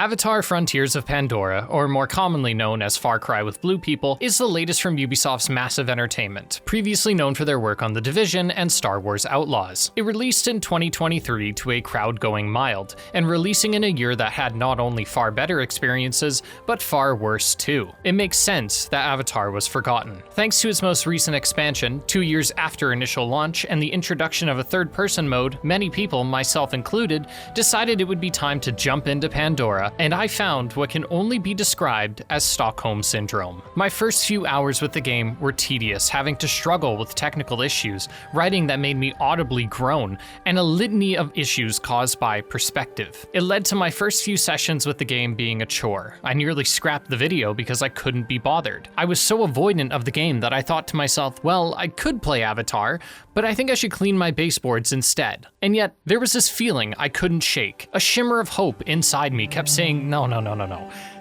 Avatar Frontiers of Pandora, or more commonly known as Far Cry with Blue People, is the latest from Ubisoft's massive entertainment, previously known for their work on The Division and Star Wars Outlaws. It released in 2023 to a crowd going mild, and releasing in a year that had not only far better experiences, but far worse too. It makes sense that Avatar was forgotten. Thanks to its most recent expansion, 2 years after initial launch, and the introduction of a third-person mode, many people, myself included, decided it would be time to jump into Pandora, and I found what can only be described as Stockholm Syndrome. My first few hours with the game were tedious, having to struggle with technical issues, writing that made me audibly groan, and a litany of issues caused by perspective. It led to my first few sessions with the game being a chore. I nearly scrapped the video because I couldn't be bothered. I was so avoidant of the game that I thought to myself, well, I could play Avatar, but I think I should clean my baseboards instead. And yet, there was this feeling I couldn't shake. A shimmer of hope inside me kept saying, no.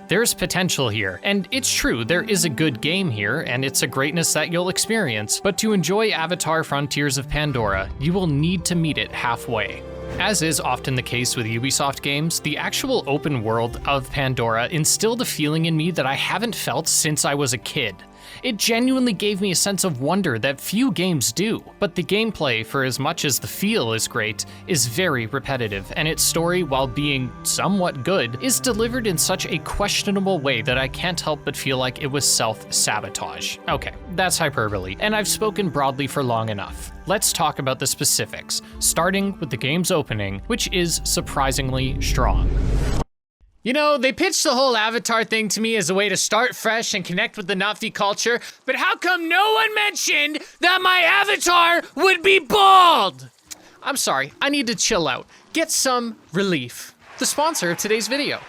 There's potential here, and it's true, there is a good game here, and it's a greatness that you'll experience, but to enjoy Avatar Frontiers of Pandora, you will need to meet it halfway. As is often the case with Ubisoft games, the actual open world of Pandora instilled a feeling in me that I haven't felt since I was a kid. It genuinely gave me a sense of wonder that few games do, but the gameplay, for as much as the feel is great, is very repetitive, and its story, while being somewhat good, is delivered in such a questionable way that I can't help but feel like it was self-sabotage. Okay, that's hyperbole, and I've spoken broadly for long enough. Let's talk about the specifics, starting with the game's opening, which is surprisingly strong. You know, they pitched the whole Avatar thing to me as a way to start fresh and connect with the Na'vi culture, but how come no one mentioned that my avatar would be bald? I'm sorry, I need to chill out. Get some relief. The sponsor of today's video.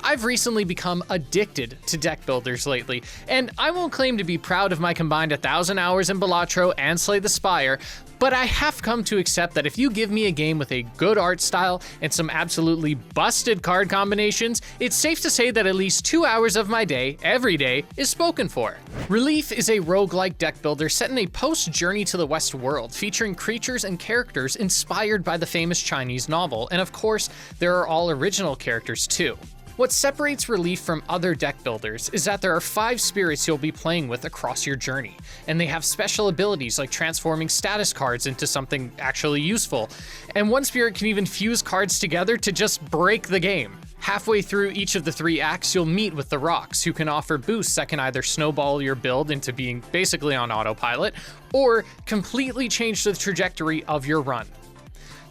I've recently become addicted to deck builders lately, and I won't claim to be proud of my combined 1,000 hours in Balatro and Slay the Spire, but I have come to accept that if you give me a game with a good art style and some absolutely busted card combinations, it's safe to say that at least 2 hours of my day, every day, is spoken for. Relief is a roguelike deck builder set in a post-Journey to the West world, featuring creatures and characters inspired by the famous Chinese novel, and of course, there are all original characters too. What separates Relief from other deck builders is that there are 5 spirits you'll be playing with across your journey, and they have special abilities like transforming status cards into something actually useful, and one spirit can even fuse cards together to just break the game. Halfway through each of the 3 acts, you'll meet with the Rocks, who can offer boosts that can either snowball your build into being basically on autopilot, or completely change the trajectory of your run.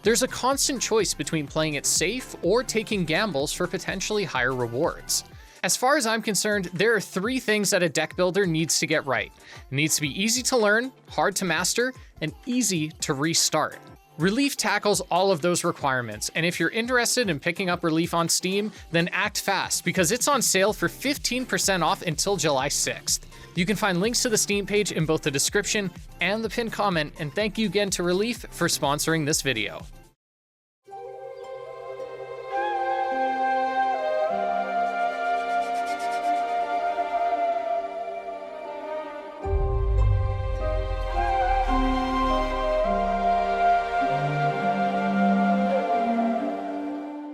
There's a constant choice between playing it safe or taking gambles for potentially higher rewards. As far as I'm concerned, there are 3 things that a deck builder needs to get right. It needs to be easy to learn, hard to master, and easy to restart. Relief tackles all of those requirements, and if you're interested in picking up Relief on Steam, then act fast, because it's on sale for 15% off until July 6th. You can find links to the Steam page in both the description and the pinned comment, and thank you again to Relief for sponsoring this video.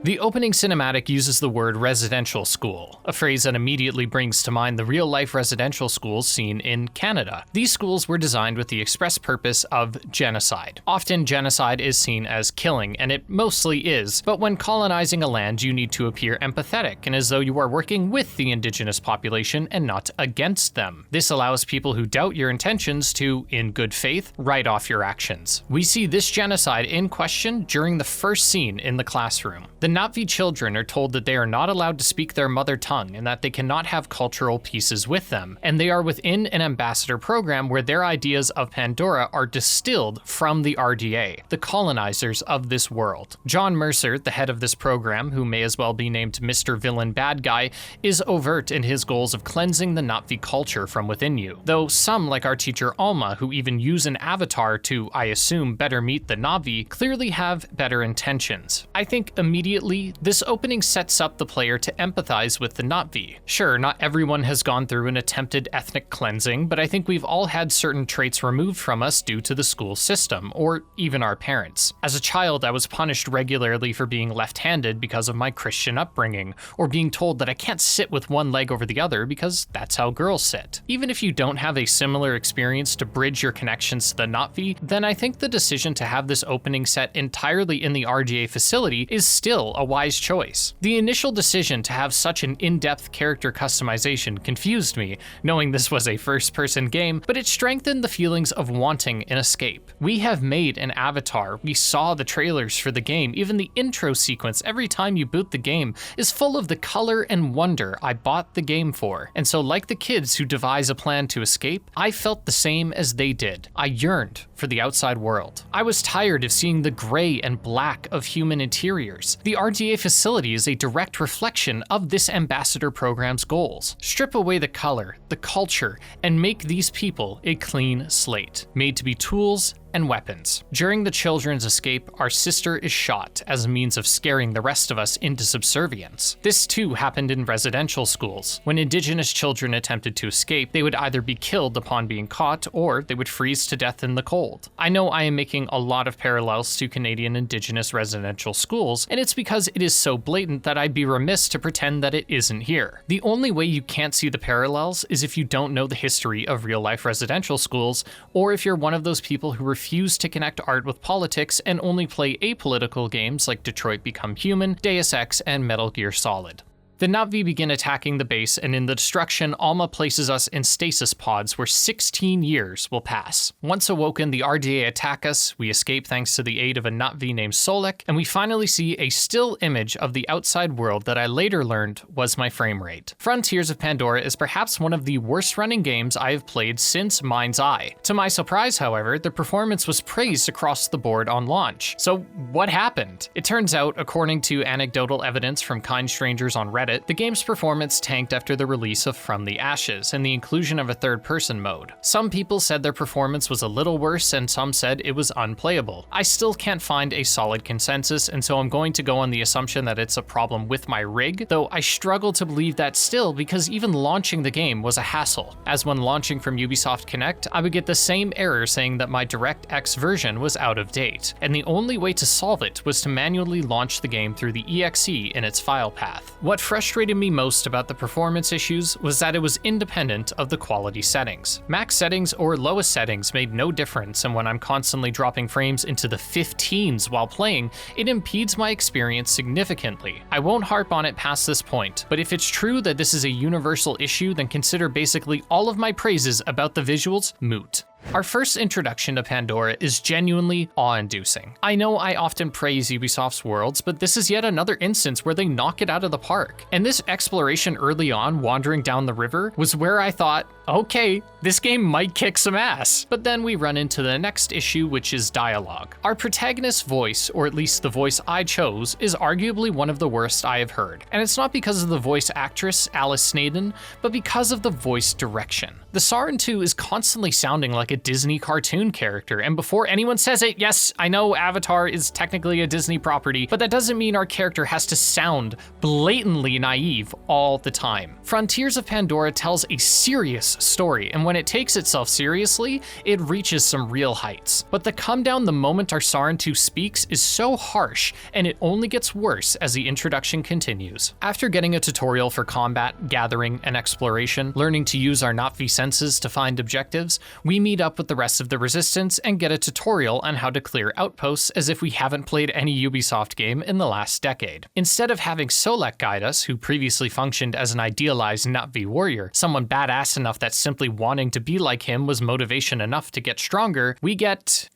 The opening cinematic uses the word residential school, a phrase that immediately brings to mind the real-life residential schools seen in Canada. These schools were designed with the express purpose of genocide. Often genocide is seen as killing, and it mostly is, but when colonizing a land you need to appear empathetic and as though you are working with the indigenous population and not against them. This allows people who doubt your intentions to, in good faith, write off your actions. We see this genocide in question during the first scene in the classroom. The Na'vi children are told that they are not allowed to speak their mother tongue and that they cannot have cultural pieces with them, and they are within an ambassador program where their ideas of Pandora are distilled from the RDA, the colonizers of this world. John Mercer, the head of this program, who may as well be named Mr. Villain Bad Guy, is overt in his goals of cleansing the Na'vi culture from within you, though some, like our teacher Alma, who even use an avatar to, I assume, better meet the Na'vi, clearly have better intentions. I think immediately Ultimately, this opening sets up the player to empathize with the Na'vi. Sure, not everyone has gone through an attempted ethnic cleansing, but I think we've all had certain traits removed from us due to the school system, or even our parents. As a child, I was punished regularly for being left-handed because of my Christian upbringing, or being told that I can't sit with one leg over the other because that's how girls sit. Even if you don't have a similar experience to bridge your connections to the Na'vi, then I think the decision to have this opening set entirely in the RDA facility is still a wise choice. The initial decision to have such an in-depth character customization confused me, knowing this was a first-person game, but it strengthened the feelings of wanting an escape. We have made an Avatar, we saw the trailers for the game, even the intro sequence every time you boot the game is full of the color and wonder I bought the game for. And so like the kids who devise a plan to escape, I felt the same as they did. I yearned for the outside world. I was tired of seeing the gray and black of human interiors. The RDA facility is a direct reflection of this ambassador program's goals. Strip away the color, the culture, and make these people a clean slate, made to be tools and weapons. During the children's escape, our sister is shot as a means of scaring the rest of us into subservience. This too happened in residential schools. When Indigenous children attempted to escape, they would either be killed upon being caught, or they would freeze to death in the cold. I know I am making a lot of parallels to Canadian Indigenous residential schools, and it's because it is so blatant that I'd be remiss to pretend that it isn't here. The only way you can't see the parallels is if you don't know the history of real-life residential schools, or if you're one of those people who refuse to connect art with politics and only play apolitical games like Detroit Become Human, Deus Ex, and Metal Gear Solid. The Na'vi begin attacking the base, and in the destruction, Alma places us in stasis pods where 16 years will pass. Once awoken, the RDA attack us, we escape thanks to the aid of a Na'vi named Solek, and we finally see a still image of the outside world that I later learned was my frame rate. Frontiers of Pandora is perhaps one of the worst running games I have played since Mind's Eye. To my surprise, however, the performance was praised across the board on launch. So what happened? It turns out, according to anecdotal evidence from kind strangers on Reddit, the game's performance tanked after the release of From the Ashes and the inclusion of a third-person mode. Some people said their performance was a little worse, and some said it was unplayable. I still can't find a solid consensus, and so I'm going to go on the assumption that it's a problem with my rig, though I struggle to believe that still because even launching the game was a hassle, as when launching from Ubisoft Connect, I would get the same error saying that my DirectX version was out of date, and the only way to solve it was to manually launch the game through the exe in its file path. What frustrated me most about the performance issues was that it was independent of the quality settings. Max settings or lowest settings made no difference, and when I'm constantly dropping frames into the 15s while playing, it impedes my experience significantly. I won't harp on it past this point, but if it's true that this is a universal issue, then consider basically all of my praises about the visuals moot. Our first introduction to Pandora is genuinely awe-inducing. I know I often praise Ubisoft's worlds, but this is yet another instance where they knock it out of the park. And this exploration early on, wandering down the river, was where I thought, okay, this game might kick some ass. But then we run into the next issue, which is dialogue. Our protagonist's voice, or at least the voice I chose, is arguably one of the worst I have heard. And it's not because of the voice actress, Alice Snaden, but because of the voice direction. The Sarentu is constantly sounding like a Disney cartoon character, and before anyone says it, yes, I know Avatar is technically a Disney property, but that doesn't mean our character has to sound blatantly naive all the time. Frontiers of Pandora tells a serious story, and when it takes itself seriously, it reaches some real heights. But the come down the moment our Sarentu speaks is so harsh, and it only gets worse as the introduction continues. After getting a tutorial for combat, gathering, and exploration, learning to use our Na'vi senses to find objectives, we meet up with the rest of the Resistance and get a tutorial on how to clear outposts as if we haven't played any Ubisoft game in the last decade. Instead of having Solek guide us, who previously functioned as an idealized Na'vi warrior, someone badass enough that simply wanting to be like him was motivation enough to get stronger, we get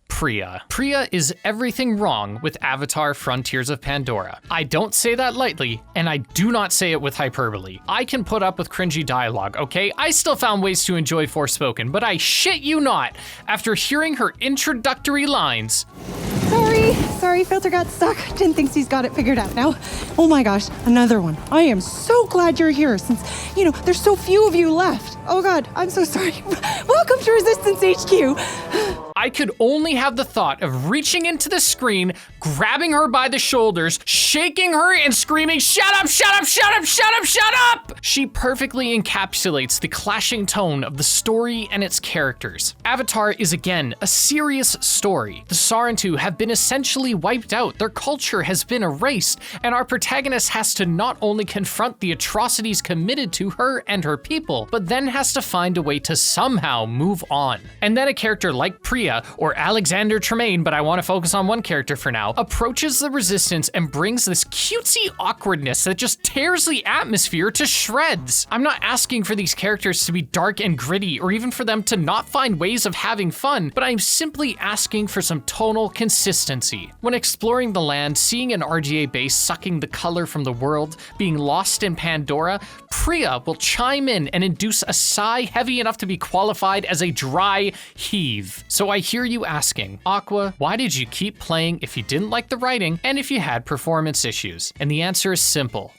Priya. Priya is everything wrong with Avatar Frontiers of Pandora. I don't say that lightly, and I do not say it with hyperbole. I can put up with cringy dialogue, okay? I still found ways to enjoy Forspoken, but I shit you not, after hearing her introductory lines. Sorry, filter got stuck. Didn't think he's got it figured out now. Oh my gosh, another one. I am so glad you're here since, there's so few of you left. Oh God, I'm so sorry. Welcome to Resistance HQ. I could only have the thought of reaching into the screen, grabbing her by the shoulders, shaking her and screaming, "Shut up, shut up, shut up, shut up, shut up!" She perfectly encapsulates the clashing tone of the story and its characters. Avatar is again a serious story. The Sarentu have been essentially wiped out, their culture has been erased, and our protagonist has to not only confront the atrocities committed to her and her people, but then has to find a way to somehow move on. And then a character like Priya, or Alexander Tremaine, but I want to focus on one character for now, approaches the resistance and brings this cutesy awkwardness that just tears the atmosphere to shreds. I'm not asking for these characters to be dark and gritty, or even for them to not find ways of having fun, but I'm simply asking for some tonal consistency. When exploring the land, seeing an RDA base sucking the color from the world, being lost in Pandora, Priya will chime in and induce a sigh heavy enough to be qualified as a dry heave. So I hear you asking, Aqua, why did you keep playing if you didn't like the writing and if you had performance issues? And the answer is simple.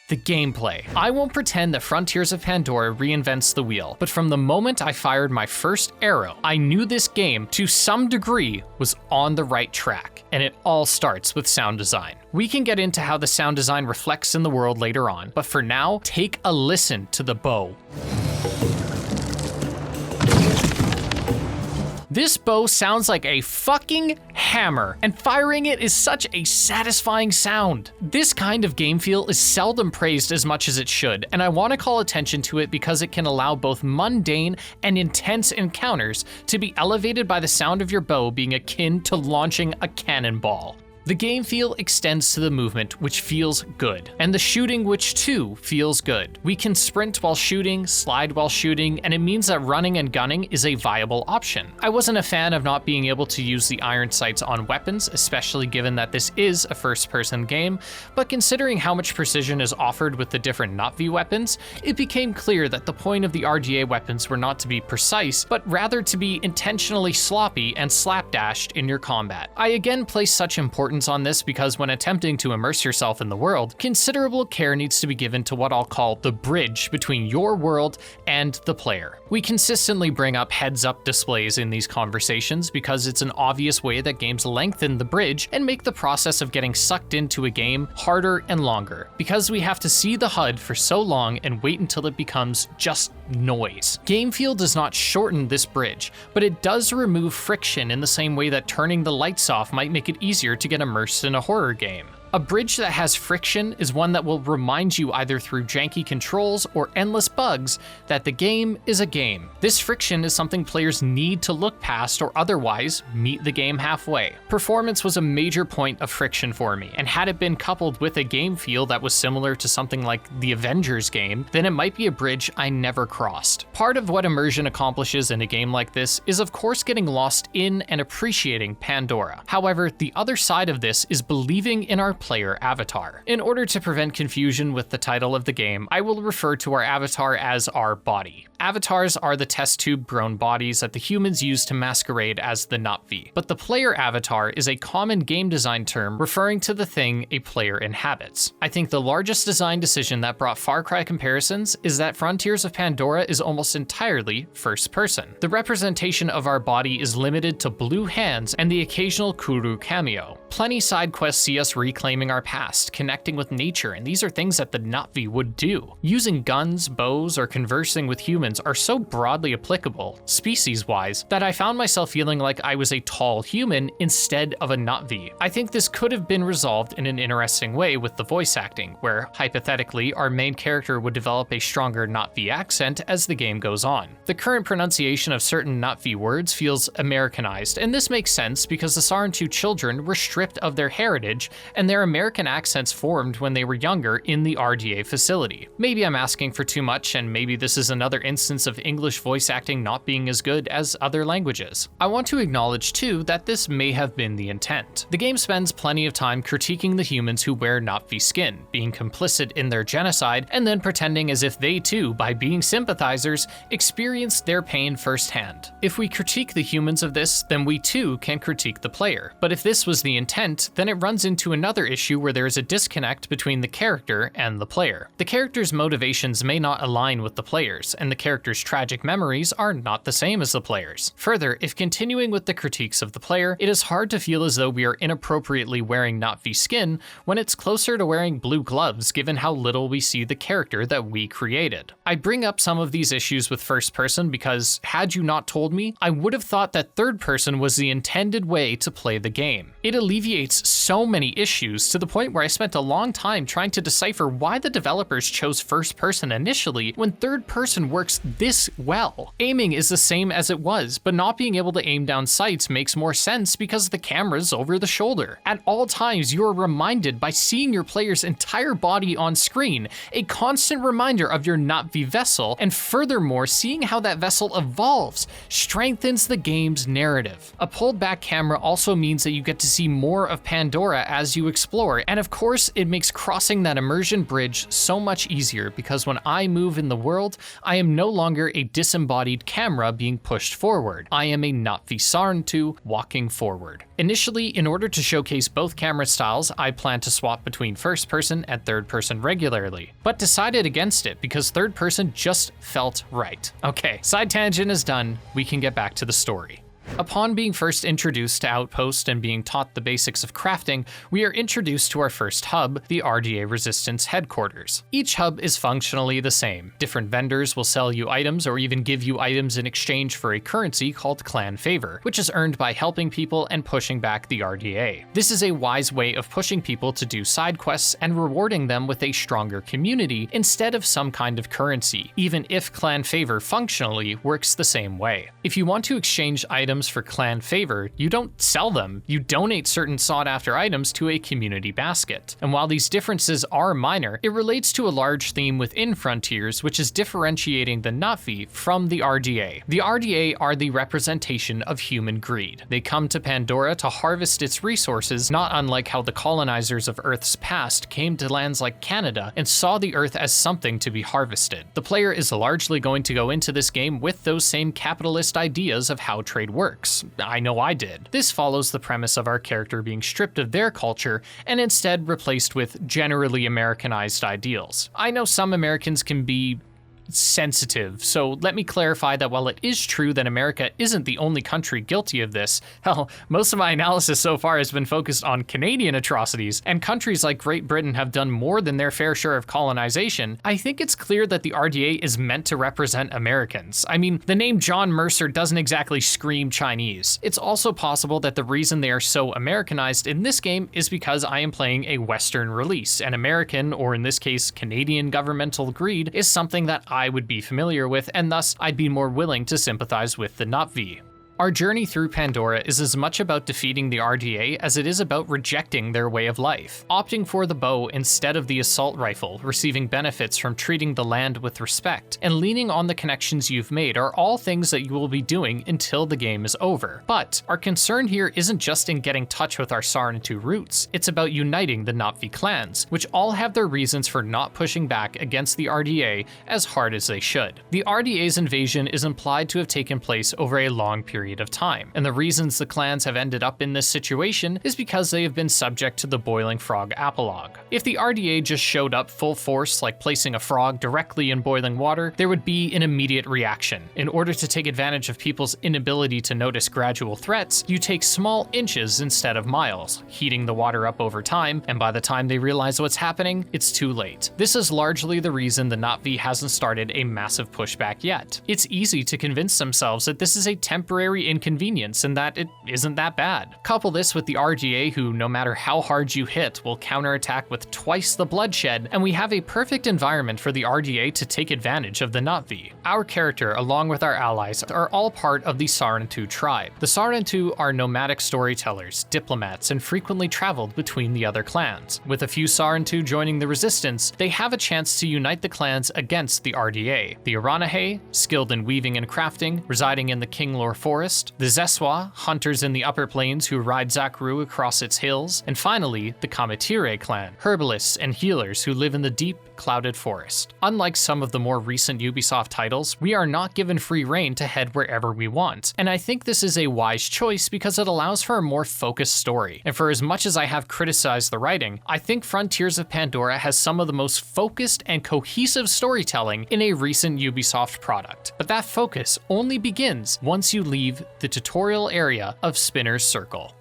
The gameplay. I won't pretend that Frontiers of Pandora reinvents the wheel, but from the moment I fired my first arrow, I knew this game, to some degree, was on the right track. And it all starts with sound design. We can get into how the sound design reflects in the world later on, but for now, take a listen to the bow. This bow sounds like a fucking hammer, and firing it is such a satisfying sound. This kind of game feel is seldom praised as much as it should, and I want to call attention to it because it can allow both mundane and intense encounters to be elevated by the sound of your bow being akin to launching a cannonball. The game feel extends to the movement, which feels good, and the shooting, which too feels good. We can sprint while shooting, slide while shooting, and it means that running and gunning is a viable option. I wasn't a fan of not being able to use the iron sights on weapons, especially given that this is a first-person game, but considering how much precision is offered with the different Na'vi weapons, it became clear that the point of the RDA weapons were not to be precise, but rather to be intentionally sloppy and slapdashed in your combat. I again place such importance on this because when attempting to immerse yourself in the world, considerable care needs to be given to what I'll call the bridge between your world and the player. We consistently bring up heads-up displays in these conversations because it's an obvious way that games lengthen the bridge and make the process of getting sucked into a game harder and longer, because we have to see the HUD for so long and wait until it becomes just noise. Game feel does not shorten this bridge, but it does remove friction in the same way that turning the lights off might make it easier to get immersed in a horror game. A bridge that has friction is one that will remind you either through janky controls or endless bugs that the game is a game. This friction is something players need to look past or otherwise meet the game halfway. Performance was a major point of friction for me, and had it been coupled with a game feel that was similar to something like the Avengers game, then it might be a bridge I never crossed. Part of what immersion accomplishes in a game like this is of course getting lost in and appreciating Pandora. However, the other side of this is believing in our player avatar. In order to prevent confusion with the title of the game, I will refer to our avatar as our body. Avatars are the test tube grown bodies that the humans use to masquerade as the Na'vi, but the player avatar is a common game design term referring to the thing a player inhabits. I think the largest design decision that brought Far Cry comparisons is that Frontiers of Pandora is almost entirely first person. The representation of our body is limited to blue hands and the occasional Kuru cameo. Plenty side quests see us reclaiming our past, connecting with nature, and these are things that the Na'vi would do. Using guns, bows, or conversing with humans are so broadly applicable, species-wise, that I found myself feeling like I was a tall human instead of a Na'vi. I think this could have been resolved in an interesting way with the voice acting, where, hypothetically, our main character would develop a stronger Na'vi accent as the game goes on. The current pronunciation of certain Na'vi words feels Americanized, and this makes sense because the Sarentu children were stripped of their heritage, and their American accents formed when they were younger in the RDA facility. Maybe I'm asking for too much, and maybe this is another instance of English voice acting not being as good as other languages. I want to acknowledge too that this may have been the intent. The game spends plenty of time critiquing the humans who wear Na'vi skin, being complicit in their genocide, and then pretending as if they too, by being sympathizers, experienced their pain firsthand. If we critique the humans of this, then we too can critique the player. But if this was the intent, then it runs into another issue where there is a disconnect between the character and the player. The character's motivations may not align with the player's, and the character's tragic memories are not the same as the player's. Further, if continuing with the critiques of the player, it is hard to feel as though we are inappropriately wearing Na'vi skin when it's closer to wearing blue gloves given how little we see the character that we created. I bring up some of these issues with first person because, had you not told me, I would have thought that third person was the intended way to play the game. It alleviates so many issues to the point where I spent a long time trying to decipher why the developers chose first person initially when third person works this well. Aiming is the same as it was, but not being able to aim down sights makes more sense because the camera's over the shoulder. At all times, you are reminded by seeing your player's entire body on screen, a constant reminder of your Na'vi vessel, and furthermore, seeing how that vessel evolves strengthens the game's narrative. A pulled back camera also means that you get to see more of Pandora as you explore, and of course, it makes crossing that immersion bridge so much easier because when I move in the world, I am no longer a disembodied camera being pushed forward. I am a Na'vi Sarentu walking forward. Initially, in order to showcase both camera styles, I plan to swap between first person and third person regularly, but decided against it because third person just felt right. Okay, side tangent is done, we can get back to the story. Upon being first introduced to Outpost and being taught the basics of crafting, we are introduced to our first hub, the RDA Resistance headquarters. Each hub is functionally the same. Different vendors will sell you items or even give you items in exchange for a currency called clan favor, which is earned by helping people and pushing back the RDA. This is a wise way of pushing people to do side quests and rewarding them with a stronger community instead of some kind of currency, even if clan favor functionally works the same way. If you want to exchange items for clan favor, you don't sell them, you donate certain sought-after items to a community basket. And while these differences are minor, it relates to a large theme within Frontiers, which is differentiating the Na'vi from the RDA. The RDA are the representation of human greed. They come to Pandora to harvest its resources, not unlike how the colonizers of Earth's past came to lands like Canada and saw the Earth as something to be harvested. The player is largely going to go into this game with those same capitalist ideas of how trade works. I know I did. This follows the premise of our character being stripped of their culture and instead replaced with generally Americanized ideals. I know some Americans can be sensitive, so let me clarify that while it is true that America isn't the only country guilty of this, hell, most of my analysis so far has been focused on Canadian atrocities, and countries like Great Britain have done more than their fair share of colonization, I think it's clear that the RDA is meant to represent Americans. I mean, the name John Mercer doesn't exactly scream Chinese. It's also possible that the reason they are so Americanized in this game is because I am playing a Western release, and American, or in this case, Canadian governmental greed is something that I would be familiar with, and thus I'd be more willing to sympathize with the Na'vi. Our journey through Pandora is as much about defeating the RDA as it is about rejecting their way of life. Opting for the bow instead of the assault rifle, receiving benefits from treating the land with respect, and leaning on the connections you've made are all things that you will be doing until the game is over. But our concern here isn't just in getting touch with our Sarentu roots, it's about uniting the Na'vi clans, which all have their reasons for not pushing back against the RDA as hard as they should. The RDA's invasion is implied to have taken place over a long period of time, and the reasons the clans have ended up in this situation is because they have been subject to the Boiling Frog apologue. If the RDA just showed up full force, like placing a frog directly in boiling water, there would be an immediate reaction. In order to take advantage of people's inability to notice gradual threats, you take small inches instead of miles, heating the water up over time, and by the time they realize what's happening, it's too late. This is largely the reason the Na'vi hasn't started a massive pushback yet. It's easy to convince themselves that this is a temporary inconvenience and that it isn't that bad. Couple this with the RDA, who no matter how hard you hit will counterattack with twice the bloodshed, and we have a perfect environment for the RDA to take advantage of the Na'vi. Our character, along with our allies, are all part of the Sarentu tribe. The Sarentu are nomadic storytellers, diplomats, and frequently traveled between the other clans. With a few Sarentu joining the resistance, they have a chance to unite the clans against the RDA. The Aranahe, skilled in weaving and crafting, residing in the Kinglor Forest, Forest, the Zeswa, hunters in the upper plains who ride Zakru across its hills, and finally, the Kametire clan, herbalists and healers who live in the deep, clouded forest. Unlike some of the more recent Ubisoft titles, we are not given free rein to head wherever we want, and I think this is a wise choice because it allows for a more focused story. And for as much as I have criticized the writing, I think Frontiers of Pandora has some of the most focused and cohesive storytelling in a recent Ubisoft product. But that focus only begins once you leave the tutorial area of Spinner's Circle.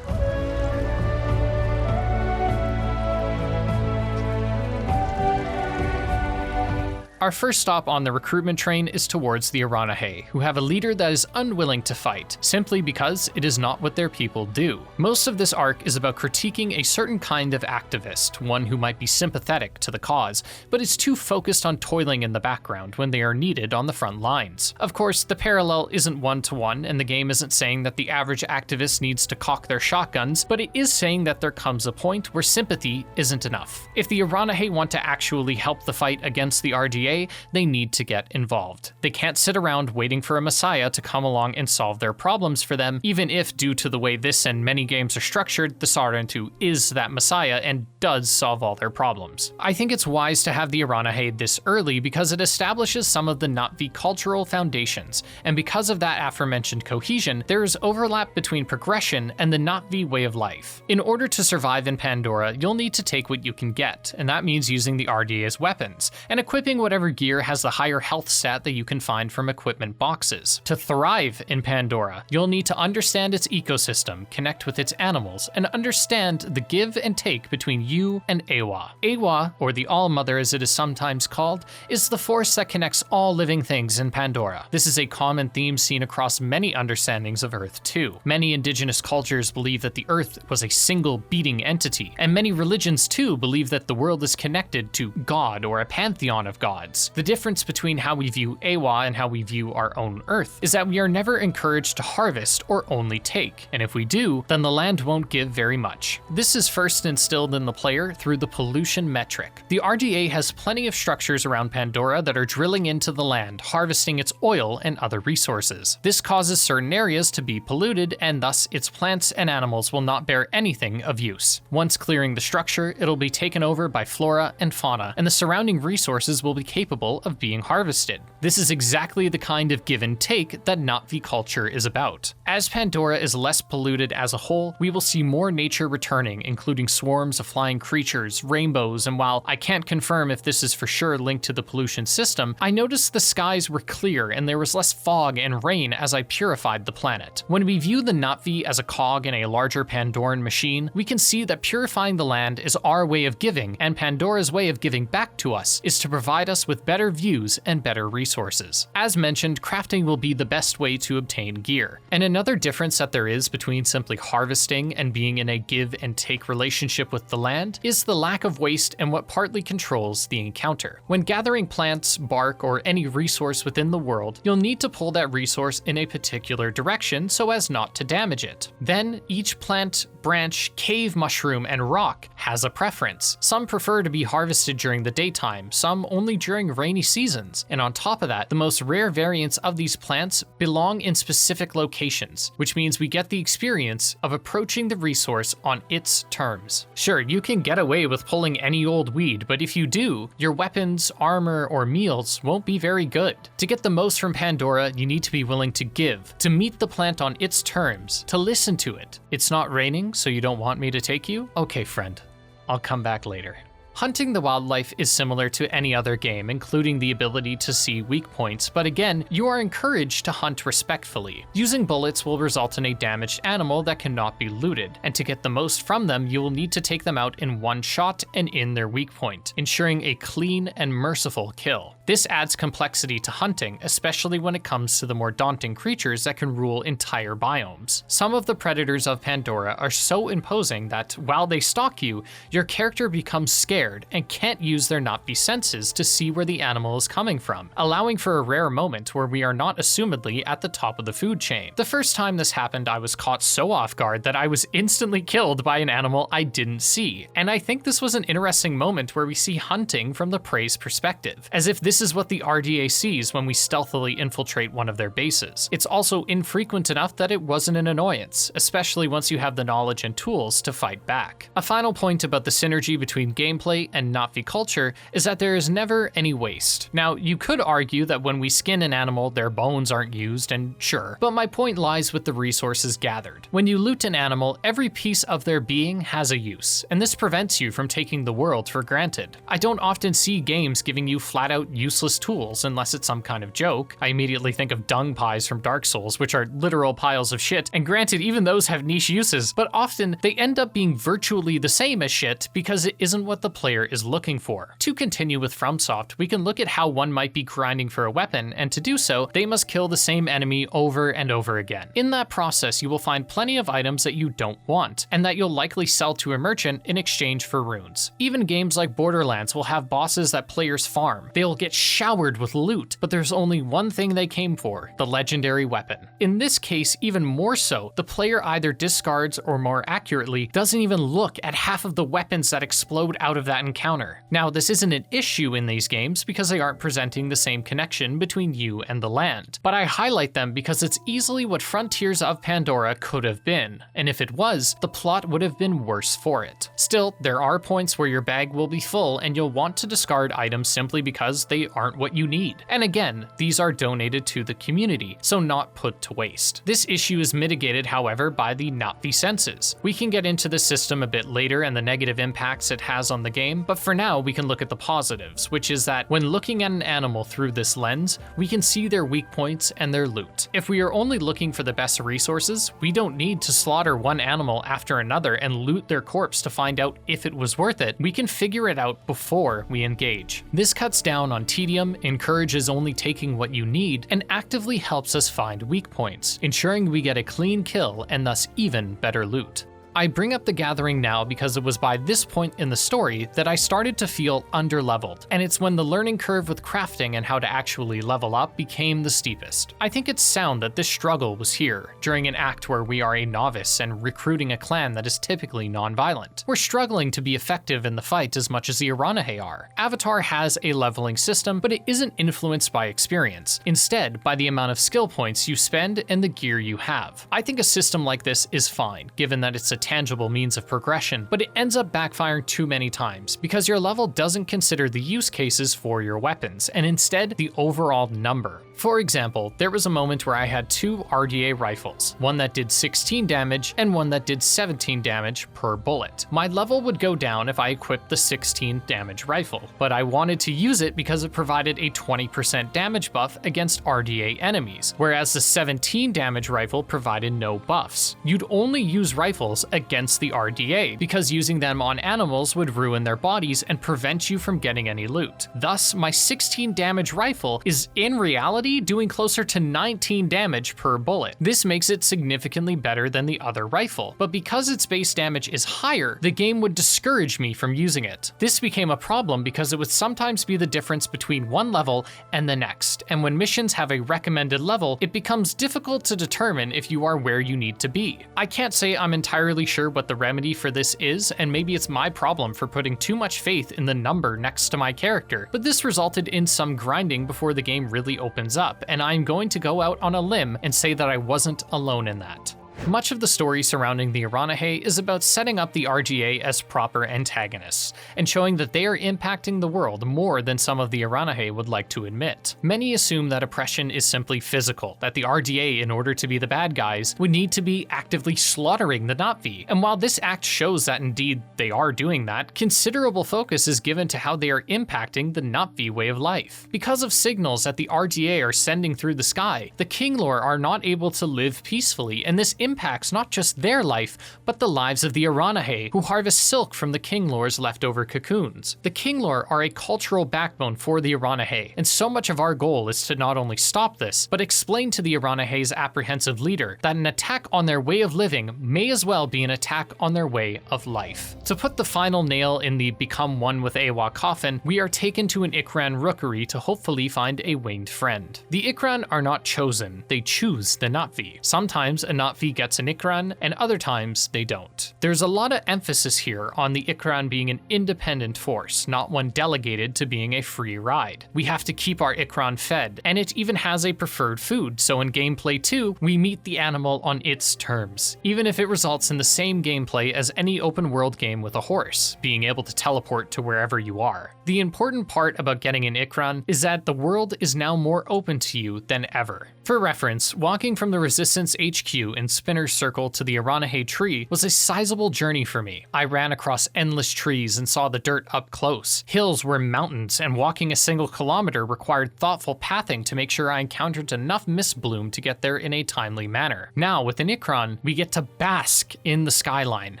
Our first stop on the recruitment train is towards the Aranahe, who have a leader that is unwilling to fight, simply because it is not what their people do. Most of this arc is about critiquing a certain kind of activist, one who might be sympathetic to the cause, but is too focused on toiling in the background when they are needed on the front lines. Of course, the parallel isn't one-to-one, and the game isn't saying that the average activist needs to cock their shotguns, but it is saying that there comes a point where sympathy isn't enough. If the Aranahe want to actually help the fight against the RDA, they need to get involved. They can't sit around waiting for a messiah to come along and solve their problems for them, even if, due to the way this and many games are structured, the Sarentu is that messiah and does solve all their problems. I think it's wise to have the Aranahe this early because it establishes some of the Na'vi cultural foundations, and because of that aforementioned cohesion, there is overlap between progression and the Na'vi way of life. In order to survive in Pandora, you'll need to take what you can get, and that means using the RDA's weapons, and equipping whatever gear has the higher health stat that you can find from equipment boxes. To thrive in Pandora, you'll need to understand its ecosystem, connect with its animals, and understand the give and take between you and Awa. Awa, or the All-Mother as it is sometimes called, is the force that connects all living things in Pandora. This is a common theme seen across many understandings of Earth too. Many indigenous cultures believe that the Earth was a single beating entity, and many religions too believe that the world is connected to God or a pantheon of gods. The difference between how we view Awa and how we view our own Earth is that we are never encouraged to harvest or only take, and if we do, then the land won't give very much. This is first instilled in the player through the pollution metric. The RDA has plenty of structures around Pandora that are drilling into the land, harvesting its oil and other resources. This causes certain areas to be polluted, and thus its plants and animals will not bear anything of use. Once clearing the structure, it'll be taken over by flora and fauna, and the surrounding resources will be capable of being harvested. This is exactly the kind of give and take that Na'vi culture is about. As Pandora is less polluted as a whole, we will see more nature returning, including swarms of flying creatures, rainbows, and while I can't confirm if this is for sure linked to the pollution system, I noticed the skies were clear and there was less fog and rain as I purified the planet. When we view the Na'vi as a cog in a larger Pandoran machine, we can see that purifying the land is our way of giving, and Pandora's way of giving back to us is to provide us with better views and better resources. As mentioned, crafting will be the best way to obtain gear. And another difference that there is between simply harvesting and being in a give and take relationship with the land is the lack of waste and what partly controls the encounter. When gathering plants, bark, or any resource within the world, you'll need to pull that resource in a particular direction so as not to damage it. Then, each plant, branch, cave mushroom, and rock has a preference. Some prefer to be harvested during the daytime, some only during rainy seasons, and on top of that, the most rare variants of these plants belong in specific locations, which means we get the experience of approaching the resource on its terms. Sure, you can get away with pulling any old weed, but if you do, your weapons, armor, or meals won't be very good. To get the most from Pandora, you need to be willing to give, to meet the plant on its terms, to listen to it. It's not raining, so you don't want me to take you? Okay, friend, I'll come back later. Hunting the wildlife is similar to any other game, including the ability to see weak points, but again, you are encouraged to hunt respectfully. Using bullets will result in a damaged animal that cannot be looted, and to get the most from them, you will need to take them out in one shot and in their weak point, ensuring a clean and merciful kill. This adds complexity to hunting, especially when it comes to the more daunting creatures that can rule entire biomes. Some of the predators of Pandora are so imposing that, while they stalk you, your character becomes scared scared and can't use their Na'vi senses to see where the animal is coming from, allowing for a rare moment where we are not assumedly at the top of the food chain. The first time this happened, I was caught so off guard that I was instantly killed by an animal I didn't see, and I think this was an interesting moment where we see hunting from the prey's perspective, as if this is what the RDA sees when we stealthily infiltrate one of their bases. It's also infrequent enough that it wasn't an annoyance, especially once you have the knowledge and tools to fight back. A final point about the synergy between gameplay and Na'vi culture is that there is never any waste. Now, you could argue that when we skin an animal, their bones aren't used, and sure, but my point lies with the resources gathered. When you loot an animal, every piece of their being has a use, and this prevents you from taking the world for granted. I don't often see games giving you flat out useless tools unless it's some kind of joke. I immediately think of dung pies from Dark Souls, which are literal piles of shit, and granted, even those have niche uses, but often they end up being virtually the same as shit because it isn't what the player is looking for. To continue with FromSoft, we can look at how one might be grinding for a weapon, and to do so, they must kill the same enemy over and over again. In that process, you will find plenty of items that you don't want, and that you'll likely sell to a merchant in exchange for runes. Even games like Borderlands will have bosses that players farm. They'll get showered with loot, but there's only one thing they came for: the legendary weapon. In this case, even more so, the player either discards or, more accurately, doesn't even look at half of the weapons that explode out of that encounter. Now, this isn't an issue in these games because they aren't presenting the same connection between you and the land, but I highlight them because it's easily what Frontiers of Pandora could have been, and if it was, the plot would have been worse for it. Still, there are points where your bag will be full and you'll want to discard items simply because they aren't what you need. And again, these are donated to the community, so not put to waste. This issue is mitigated, however, by the Na'vi senses. We can get into the system a bit later and the negative impacts it has on the game, but for now we can look at the positives, which is that when looking at an animal through this lens, we can see their weak points and their loot. If we are only looking for the best resources, we don't need to slaughter one animal after another and loot their corpse to find out if it was worth it. We can figure it out before we engage. This cuts down on tedium, encourages only taking what you need, and actively helps us find weak points, ensuring we get a clean kill and thus even better loot. I bring up the Gathering now because it was by this point in the story that I started to feel underleveled, and it's when the learning curve with crafting and how to actually level up became the steepest. I think it's sound that this struggle was here, during an act where we are a novice and recruiting a clan that is typically non-violent. We're struggling to be effective in the fight as much as the Aranahe are. Avatar has a leveling system, but it isn't influenced by experience, instead by the amount of skill points you spend and the gear you have. I think a system like this is fine, given that it's a tangible means of progression, but it ends up backfiring too many times because your level doesn't consider the use cases for your weapons, and instead the overall number. For example, there was a moment where I had two RDA rifles, one that did 16 damage and one that did 17 damage per bullet. My level would go down if I equipped the 16 damage rifle, but I wanted to use it because it provided a 20% damage buff against RDA enemies, whereas the 17 damage rifle provided no buffs. You'd only use rifles against the RDA because using them on animals would ruin their bodies and prevent you from getting any loot. Thus, my 16 damage rifle is in reality doing closer to 19 damage per bullet. This makes it significantly better than the other rifle, but because its base damage is higher, the game would discourage me from using it. This became a problem because it would sometimes be the difference between one level and the next, and when missions have a recommended level, it becomes difficult to determine if you are where you need to be. I can't say I'm entirely sure what the remedy for this is, and maybe it's my problem for putting too much faith in the number next to my character, but this resulted in some grinding before the game really opens up, and I'm going to go out on a limb and say that I wasn't alone in that. Much of the story surrounding the Aranahe is about setting up the RGA as proper antagonists, and showing that they are impacting the world more than some of the Aranahe would like to admit. Many assume that oppression is simply physical, that the RGA, in order to be the bad guys, would need to be actively slaughtering the Na'vi, and while this act shows that indeed they are doing that, considerable focus is given to how they are impacting the Na'vi way of life. Because of signals that the RGA are sending through the sky, the Kinglor are not able to live peacefully, and this impacts not just their life, but the lives of the Aranahe, who harvest silk from the Kinglor's leftover cocoons. The Kinglor are a cultural backbone for the Aranahe, and so much of our goal is to not only stop this, but explain to the Aranahe's apprehensive leader that an attack on their way of living may as well be an attack on their way of life. To put the final nail in the become one with Awa coffin, we are taken to an Ikran rookery to hopefully find a winged friend. The Ikran are not chosen, they choose the Na'vi. Sometimes a Na'vi gets an Ikran, and other times they don't. There's a lot of emphasis here on the Ikran being an independent force, not one delegated to being a free ride. We have to keep our Ikran fed, and it even has a preferred food, so in gameplay 2, we meet the animal on its terms, even if it results in the same gameplay as any open world game with a horse, being able to teleport to wherever you are. The important part about getting an Ikran is that the world is now more open to you than ever. For reference, walking from the Resistance HQ in Spinner's Circle to the Aranahe tree was a sizable journey for me. I ran across endless trees and saw the dirt up close. Hills were mountains, and walking a single kilometer required thoughtful pathing to make sure I encountered enough mist bloom to get there in a timely manner. Now, with an Ikran, we get to bask in the skyline.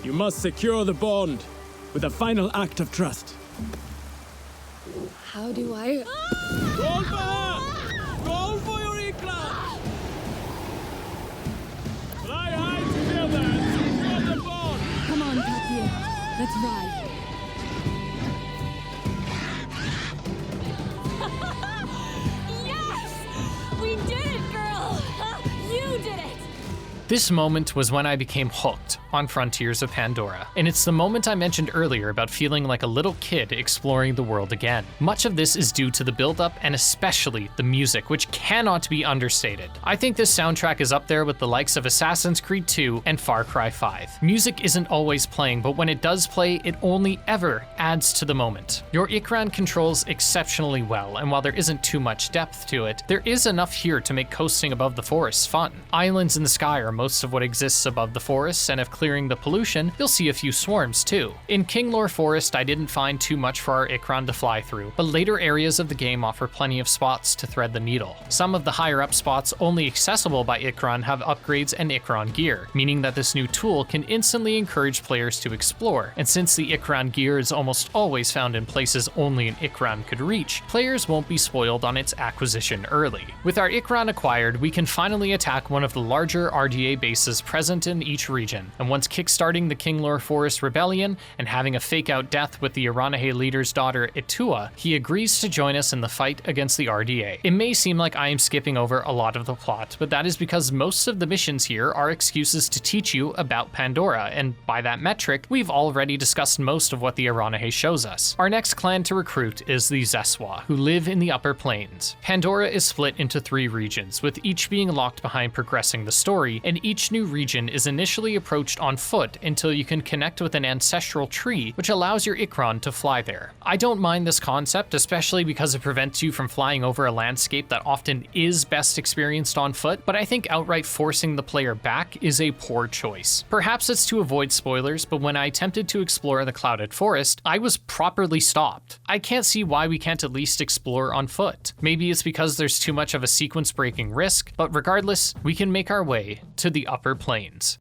You must secure the bond with a final act of trust. How do I... Roll for her! Roll for your Ikran! Fly high together and secure the bond! Come on, Katia. Let's ride. Yes! We did it, girl! You did it! This moment was when I became hooked on Frontiers of Pandora, and it's the moment I mentioned earlier about feeling like a little kid exploring the world again. Much of this is due to the build-up and especially the music, which cannot be understated. I think this soundtrack is up there with the likes of Assassin's Creed 2 and Far Cry 5. Music isn't always playing, but when it does play, it only ever adds to the moment. Your Ikran controls exceptionally well, and while there isn't too much depth to it, there is enough here to make coasting above the forest fun. Islands in the sky are most of what exists above the forests, and if clearing the pollution, you'll see a few swarms too. In Kinglor Forest, I didn't find too much for our Ikran to fly through, but later areas of the game offer plenty of spots to thread the needle. Some of the higher up spots only accessible by Ikran have upgrades and Ikran gear, meaning that this new tool can instantly encourage players to explore, and since the Ikran gear is almost always found in places only an Ikran could reach, players won't be spoiled on its acquisition early. With our Ikran acquired, we can finally attack one of the larger RDA bases present in each region, and once kickstarting the Kinglor Forest rebellion and having a fake-out death with the Aranahe leader's daughter Etua, he agrees to join us in the fight against the RDA. It may seem like I am skipping over a lot of the plot, but that is because most of the missions here are excuses to teach you about Pandora, and by that metric, we've already discussed most of what the Aranahe shows us. Our next clan to recruit is the Zeswa, who live in the upper plains. Pandora is split into 3 regions, with each being locked behind progressing the story, and each new region is initially approached on foot until you can connect with an ancestral tree, which allows your Ikran to fly there. I don't mind this concept, especially because it prevents you from flying over a landscape that often is best experienced on foot, but I think outright forcing the player back is a poor choice. Perhaps it's to avoid spoilers, but when I attempted to explore the Clouded Forest, I was properly stopped. I can't see why we can't at least explore on foot. Maybe it's because there's too much of a sequence-breaking risk, but regardless, we can make our way to the upper plains.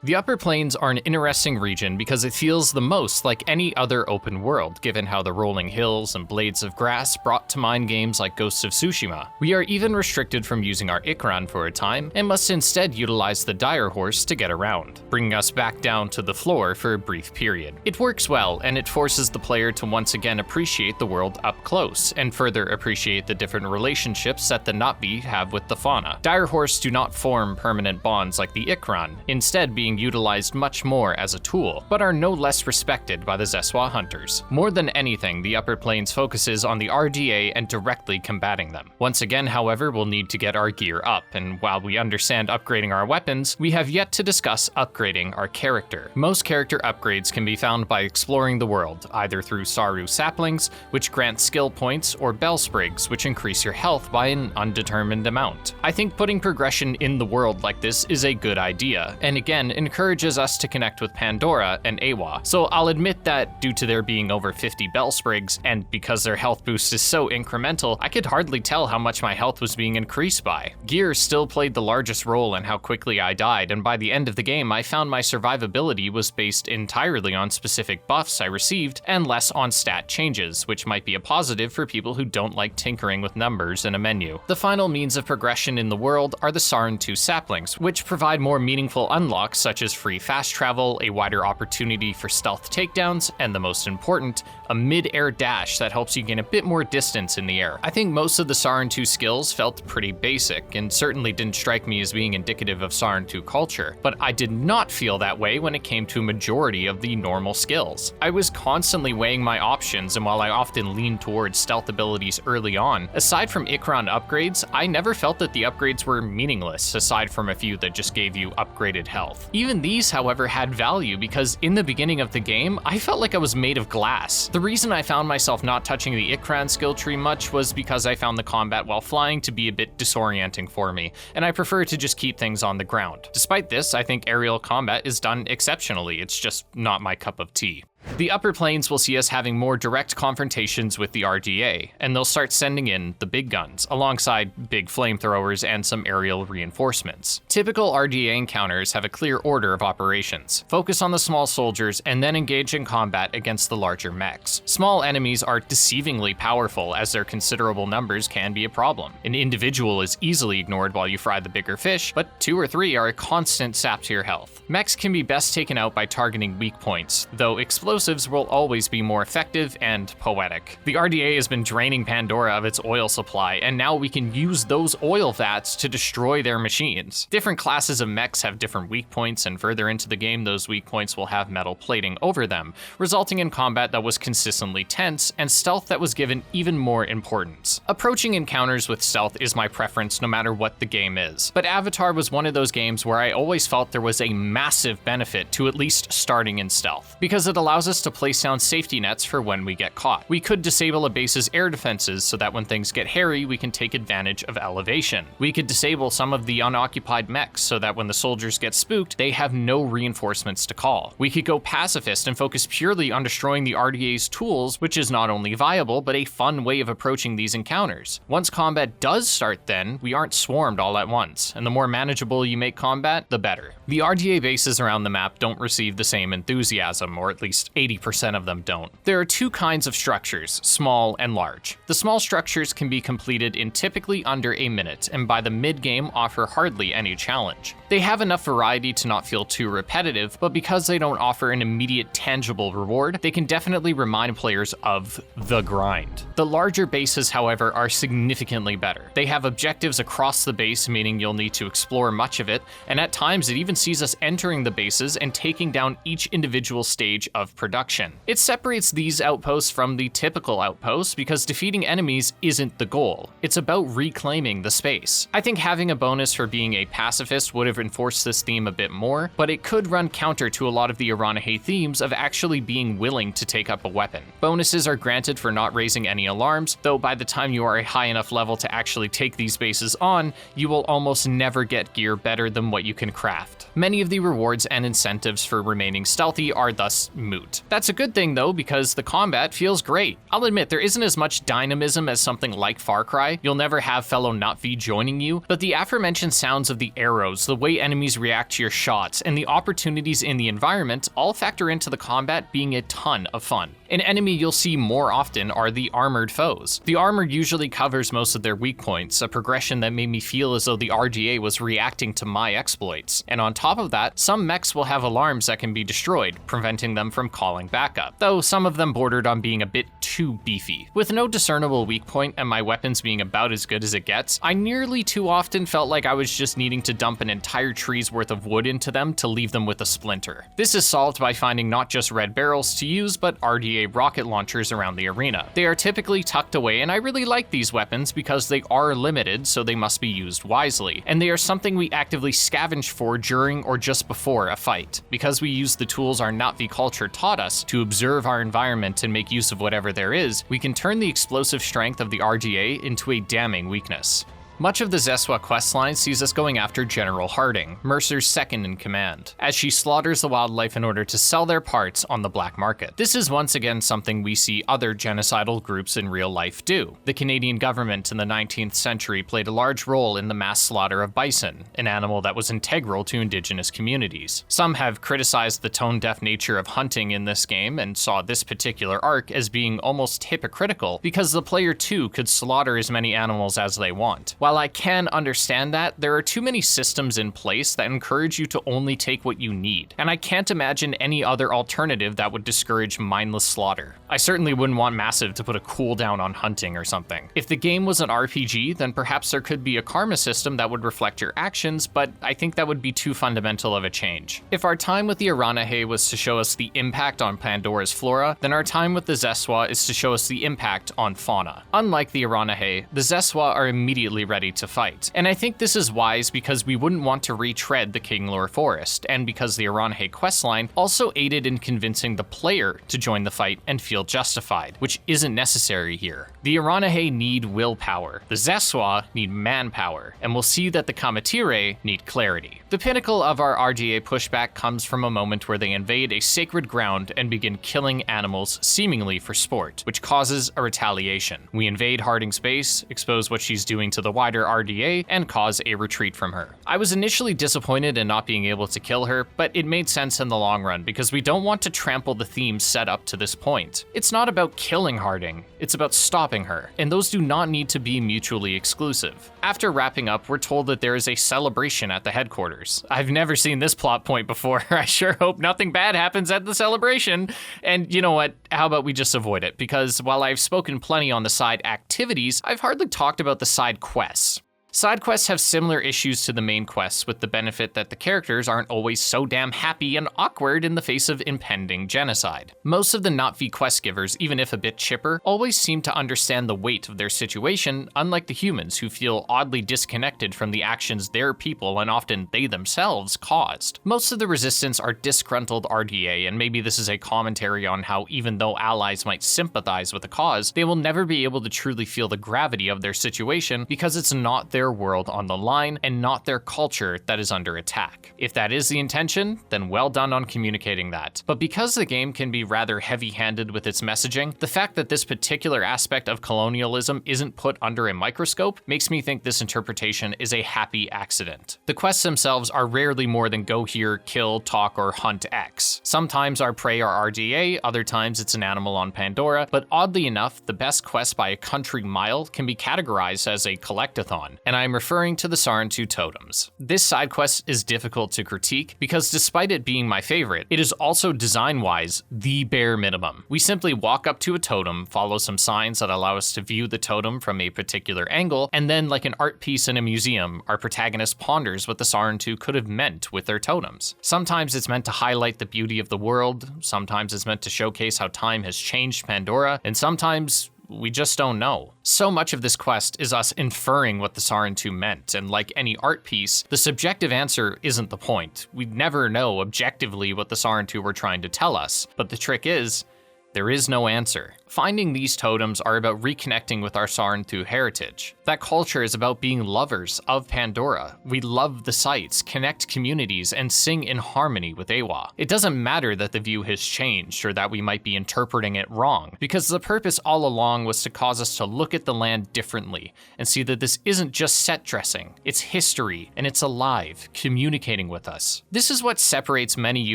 The Upper Plains are an interesting region because it feels the most like any other open world, given how the rolling hills and blades of grass brought to mind games like Ghost of Tsushima. We are even restricted from using our Ikran for a time, and must instead utilize the dire horse to get around, bringing us back down to the floor for a brief period. It works well, and it forces the player to once again appreciate the world up close, and further appreciate the different relationships that the Na'vi have with the fauna. Dire horse do not form permanent bonds like the Ikran, instead being utilized much more as a tool, but are no less respected by the Zeswa hunters. More than anything, the Upper Plains focuses on the RDA and directly combating them. Once again, however, we'll need to get our gear up, and while we understand upgrading our weapons, we have yet to discuss upgrading our character. Most character upgrades can be found by exploring the world, either through Saru saplings, which grant skill points, or bell sprigs, which increase your health by an undetermined amount. I think putting progression in the world like this is a good idea, and again, encourages us to connect with Pandora and Aqua. So I'll admit that due to there being over 50 bell sprigs, and because their health boost is so incremental, I could hardly tell how much my health was being increased by. Gear still played the largest role in how quickly I died, and by the end of the game I found my survivability was based entirely on specific buffs I received and less on stat changes, which might be a positive for people who don't like tinkering with numbers in a menu. The final means of progression in the world are the Sarin 2 saplings, which provide more meaningful unlocks such as free fast travel, a wider opportunity for stealth takedowns, and the most important, a mid-air dash that helps you gain a bit more distance in the air. I think most of the Sarin 2 skills felt pretty basic, and certainly didn't strike me as being indicative of Sarin 2 culture, but I did not feel that way when it came to a majority of the normal skills. I was constantly weighing my options, and while I often leaned towards stealth abilities early on, aside from Ikran upgrades, I never felt that the upgrades were meaningless, aside from a few that just gave you upgraded health. Even these, however, had value because in the beginning of the game, I felt like I was made of glass. The reason I found myself not touching the Ikran skill tree much was because I found the combat while flying to be a bit disorienting for me, and I prefer to just keep things on the ground. Despite this, I think aerial combat is done exceptionally, it's just not my cup of tea. The upper planes will see us having more direct confrontations with the RDA, and they'll start sending in the big guns, alongside big flamethrowers and some aerial reinforcements. Typical RDA encounters have a clear order of operations. Focus on the small soldiers, and then engage in combat against the larger mechs. Small enemies are deceivingly powerful, as their considerable numbers can be a problem. An individual is easily ignored while you fry the bigger fish, but 2 or 3 are a constant sap to your health. Mechs can be best taken out by targeting weak points, though explosives will always be more effective and poetic. The RDA has been draining Pandora of its oil supply, and now we can use those oil vats to destroy their machines. Different classes of mechs have different weak points, and further into the game, those weak points will have metal plating over them, resulting in combat that was consistently tense and stealth that was given even more importance. Approaching encounters with stealth is my preference no matter what the game is, but Avatar was one of those games where I always felt there was a massive benefit to at least starting in stealth, because it allows us to place down safety nets for when we get caught. We could disable a base's air defenses so that when things get hairy, we can take advantage of elevation. We could disable some of the unoccupied mechs so that when the soldiers get spooked, they have no reinforcements to call. We could go pacifist and focus purely on destroying the RDA's tools, which is not only viable, but a fun way of approaching these encounters. Once combat does start then, we aren't swarmed all at once, and the more manageable you make combat, the better. The RDA bases around the map don't receive the same enthusiasm, or at least 80% of them don't. There are 2 kinds of structures, small and large. The small structures can be completed in typically under a minute, and by the mid-game offer hardly any challenge. They have enough variety to not feel too repetitive, but because they don't offer an immediate tangible reward, they can definitely remind players of the grind. The larger bases, however, are significantly better. They have objectives across the base, meaning you'll need to explore much of it, and at times it even sees us entering the bases and taking down each individual stage of production. It separates these outposts from the typical outposts because defeating enemies isn't the goal. It's about reclaiming the space. I think having a bonus for being a pacifist would have enforced this theme a bit more, but it could run counter to a lot of the Aranahe themes of actually being willing to take up a weapon. Bonuses are granted for not raising any alarms, though by the time you are a high enough level to actually take these bases on, you will almost never get gear better than what you can craft. Many of the rewards and incentives for remaining stealthy are thus moot. That's a good thing though, because the combat feels great. I'll admit there isn't as much dynamism as something like Far Cry. You'll never have fellow Na'vi joining you, but the aforementioned sounds of the arrows, the way enemies react to your shots, and the opportunities in the environment all factor into the combat being a ton of fun. An enemy you'll see more often are the armored foes. The armor usually covers most of their weak points, a progression that made me feel as though the RDA was reacting to my exploits. And on top of that, some mechs will have alarms that can be destroyed, preventing them from calling backup, though some of them bordered on being a bit too beefy. With no discernible weak point and my weapons being about as good as it gets, I nearly too often felt like I was just needing to dump an entire tree's worth of wood into them to leave them with a splinter. This is solved by finding not just red barrels to use, but RDA rocket launchers around the arena. They are typically tucked away, and I really like these weapons because they are limited, so they must be used wisely. And they are something we actively scavenge for during or just before a fight. Because we use the tools our Na'vi culture taught us to observe our environment and make use of whatever there is, we can turn the explosive strength of the RDA into a damning weakness. Much of the Zeswa questline sees us going after General Harding, Mercer's second in command, as she slaughters the wildlife in order to sell their parts on the black market. This is once again something we see other genocidal groups in real life do. The Canadian government in the 19th century played a large role in the mass slaughter of bison, an animal that was integral to Indigenous communities. Some have criticized the tone-deaf nature of hunting in this game and saw this particular arc as being almost hypocritical because the player too could slaughter as many animals as they want. While I can understand that, there are too many systems in place that encourage you to only take what you need, and I can't imagine any other alternative that would discourage mindless slaughter. I certainly wouldn't want Massive to put a cooldown on hunting or something. If the game was an RPG, then perhaps there could be a karma system that would reflect your actions, but I think that would be too fundamental of a change. If our time with the Aranahe was to show us the impact on Pandora's flora, then our time with the Zeswa is to show us the impact on fauna. Unlike the Aranahe, the Zeswa are immediately ready to fight, and I think this is wise because we wouldn't want to retread the Kinglor Forest, and because the Aranahe questline also aided in convincing the player to join the fight and feel justified, which isn't necessary here. The Aranahe need willpower, the Zeswa need manpower, and we'll see that the Kamatire need clarity. The pinnacle of our RDA pushback comes from a moment where they invade a sacred ground and begin killing animals seemingly for sport, which causes a retaliation. We invade Harding's base, expose what she's doing to the wider RDA, and cause a retreat from her. I was initially disappointed in not being able to kill her, but it made sense in the long run because we don't want to trample the themes set up to this point. It's not about killing Harding, it's about stopping her, and those do not need to be mutually exclusive. After wrapping up, we're told that there is a celebration at the headquarters. I've never seen this plot point before. I sure hope nothing bad happens at the celebration. And you know what? How about we just avoid it? Because while I've spoken plenty on the side activities, I've hardly talked about the side quests. Side quests have similar issues to the main quests, with the benefit that the characters aren't always so damn happy and awkward in the face of impending genocide. Most of the Not-V quest givers, even if a bit chipper, always seem to understand the weight of their situation, unlike the humans who feel oddly disconnected from the actions their people and often they themselves caused. Most of the resistance are disgruntled RDA, and maybe this is a commentary on how even though allies might sympathize with a cause, they will never be able to truly feel the gravity of their situation because it's not their world on the line and not their culture that is under attack. If that is the intention, then well done on communicating that. But because the game can be rather heavy-handed with its messaging, the fact that this particular aspect of colonialism isn't put under a microscope makes me think this interpretation is a happy accident. The quests themselves are rarely more than go here, kill, talk, or hunt X. Sometimes our prey are RDA, other times it's an animal on Pandora, but oddly enough, the best quest by a country mile can be categorized as a collectathon, and I'm referring to the Sarentu totems. This side quest is difficult to critique because despite it being my favorite, it is also design-wise the bare minimum. We simply walk up to a totem, follow some signs that allow us to view the totem from a particular angle, and then like an art piece in a museum, our protagonist ponders what the Sarentu could have meant with their totems. Sometimes it's meant to highlight the beauty of the world, sometimes it's meant to showcase how time has changed Pandora, and sometimes we just don't know. So much of this quest is us inferring what the Sarentu meant, and like any art piece, the subjective answer isn't the point. We'd never know objectively what the Sarentu were trying to tell us, but the trick is, there is no answer. Finding these totems are about reconnecting with our Sarentu heritage. That culture is about being lovers of Pandora. We love the sites, connect communities, and sing in harmony with Awa. It doesn't matter that the view has changed or that we might be interpreting it wrong, because the purpose all along was to cause us to look at the land differently and see that this isn't just set dressing, it's history, and it's alive, communicating with us. This is what separates many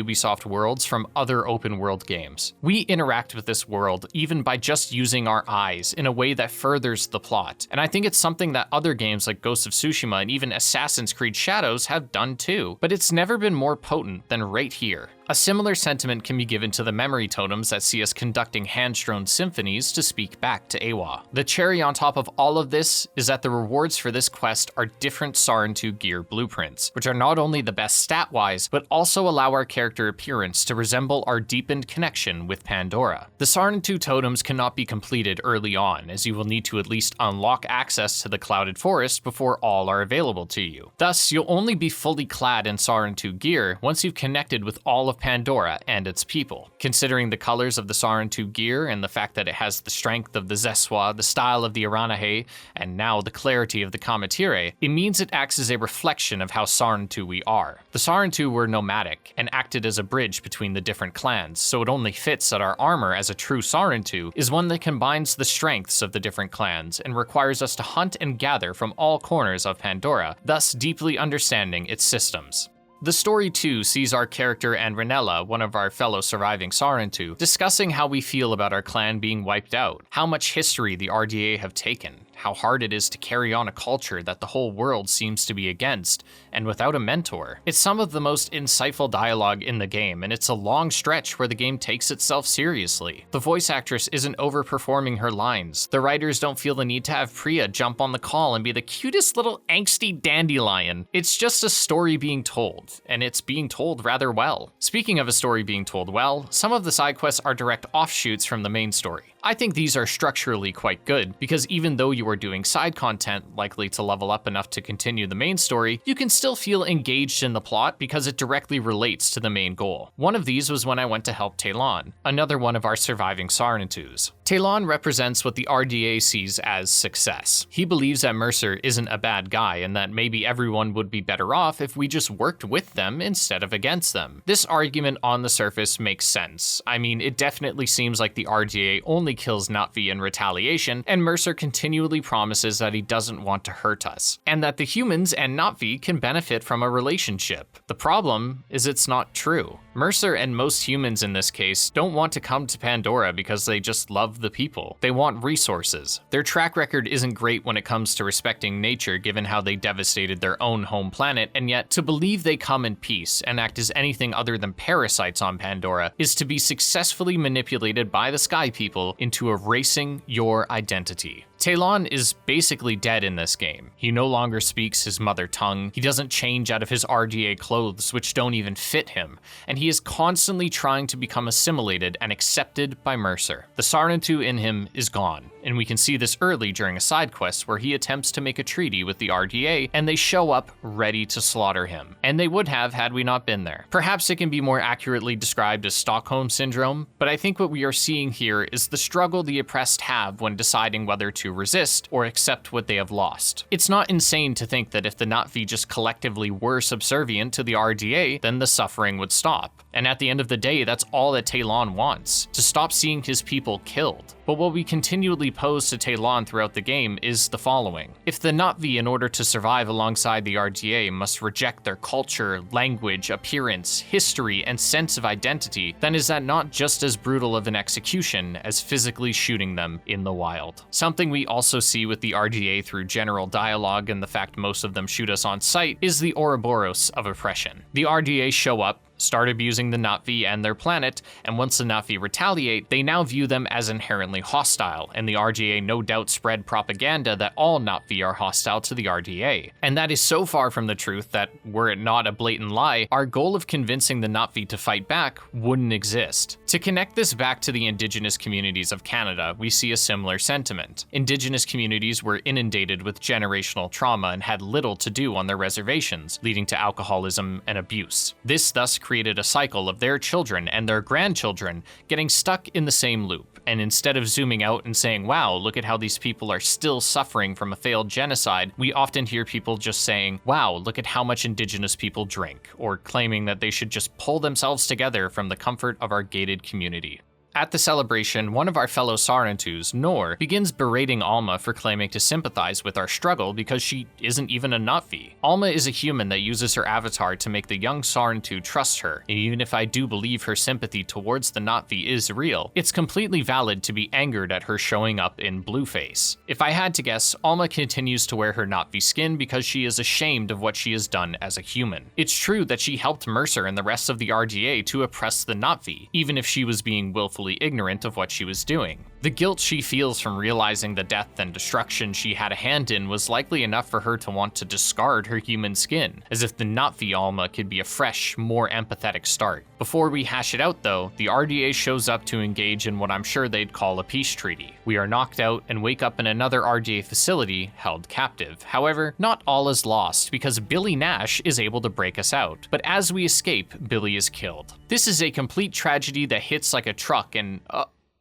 Ubisoft worlds from other open world games. We interact with this world even by just using our eyes in a way that furthers the plot. And I think it's something that other games like Ghost of Tsushima and even Assassin's Creed Shadows have done too, but it's never been more potent than right here. A similar sentiment can be given to the memory totems that see us conducting hand-strum symphonies to speak back to Awa. The cherry on top of all of this is that the rewards for this quest are different Sarentu gear blueprints, which are not only the best stat-wise, but also allow our character appearance to resemble our deepened connection with Pandora. The Sarentu totems cannot be completed early on, as you will need to at least unlock access to the Clouded Forest before all are available to you. Thus, you'll only be fully clad in Sarentu gear once you've connected with all of of Pandora and its people. Considering the colors of the Sarentu gear and the fact that it has the strength of the Zeswa, the style of the Aranahe, and now the clarity of the Kamatire, it means it acts as a reflection of how Sarentu we are. The Sarentu were nomadic and acted as a bridge between the different clans, so it only fits that our armor as a true Sarentu is one that combines the strengths of the different clans and requires us to hunt and gather from all corners of Pandora, thus deeply understanding its systems. The story too sees our character and Renella, one of our fellow surviving Sarentu, discussing how we feel about our clan being wiped out, how much history the RDA have taken, how hard it is to carry on a culture that the whole world seems to be against, and without a mentor. It's some of the most insightful dialogue in the game, and it's a long stretch where the game takes itself seriously. The voice actress isn't overperforming her lines. The writers don't feel the need to have Priya jump on the call and be the cutest little angsty dandelion. It's just a story being told, and it's being told rather well. Speaking of a story being told well, some of the side quests are direct offshoots from the main story. I think these are structurally quite good, because even though you are doing side content likely to level up enough to continue the main story, you can still feel engaged in the plot because it directly relates to the main goal. One of these was when I went to help Talon, another one of our surviving Sarentus. Talon represents what the RDA sees as success. He believes that Mercer isn't a bad guy and that maybe everyone would be better off if we just worked with them instead of against them. This argument on the surface makes sense. I mean, it definitely seems like the RDA only kills Na'vi in retaliation, and Mercer continually promises that he doesn't want to hurt us, and that the humans and Na'vi can benefit from a relationship. The problem is it's not true. Mercer and most humans in this case don't want to come to Pandora because they just love the people. They want resources. Their track record isn't great when it comes to respecting nature given how they devastated their own home planet, and yet to believe they come in peace and act as anything other than parasites on Pandora is to be successfully manipulated by the Sky People into erasing your identity. Talon is basically dead in this game. He no longer speaks his mother tongue, he doesn't change out of his RDA clothes which don't even fit him, and he is constantly trying to become assimilated and accepted by Mercer. The Sarentu in him is gone, and we can see this early during a side quest where he attempts to make a treaty with the RDA and they show up ready to slaughter him. And they would have had we not been there. Perhaps it can be more accurately described as Stockholm Syndrome, but I think what we are seeing here is the struggle the oppressed have when deciding whether to resist or accept what they have lost. It's not insane to think that if the Na'vi just collectively were subservient to the RDA, then the suffering would stop. And at the end of the day, that's all that Talon wants, to stop seeing his people killed. But what we continually pose to Talon throughout the game is the following. If the Na'vi, in order to survive alongside the RDA, must reject their culture, language, appearance, history, and sense of identity, then is that not just as brutal of an execution as physically shooting them in the wild? Something we also see with the RDA through general dialogue and the fact most of them shoot us on sight is the Ouroboros of oppression. The RDA show up, start abusing the Na'vi and their planet, and once the Na'vi retaliate, they now view them as inherently hostile, and the RDA no doubt spread propaganda that all Na'vi are hostile to the RDA. And that is so far from the truth that, were it not a blatant lie, our goal of convincing the Na'vi to fight back wouldn't exist. To connect this back to the Indigenous communities of Canada, we see a similar sentiment. Indigenous communities were inundated with generational trauma and had little to do on their reservations, leading to alcoholism and abuse. This thus created a cycle of their children and their grandchildren getting stuck in the same loop. And instead of zooming out and saying, wow, look at how these people are still suffering from a failed genocide, we often hear people just saying, wow, look at how much Indigenous people drink, or claiming that they should just pull themselves together from the comfort of our gated community. At the celebration, one of our fellow Sarentus, Nor, begins berating Alma for claiming to sympathize with our struggle because she isn't even a Na'vi. Alma is a human that uses her avatar to make the young Sarentu trust her, and even if I do believe her sympathy towards the Na'vi is real, it's completely valid to be angered at her showing up in blueface. If I had to guess, Alma continues to wear her Na'vi skin because she is ashamed of what she has done as a human. It's true that she helped Mercer and the rest of the RDA to oppress the Na'vi, even if she was being willfully ignorant of what she was doing. The guilt she feels from realizing the death and destruction she had a hand in was likely enough for her to want to discard her human skin, as if the Na'vi Alma could be a fresh, more empathetic start. Before we hash it out though, the RDA shows up to engage in what I'm sure they'd call a peace treaty. We are knocked out and wake up in another RDA facility, held captive. However, not all is lost, because Billy Nash is able to break us out. But as we escape, Billy is killed. This is a complete tragedy that hits like a truck and,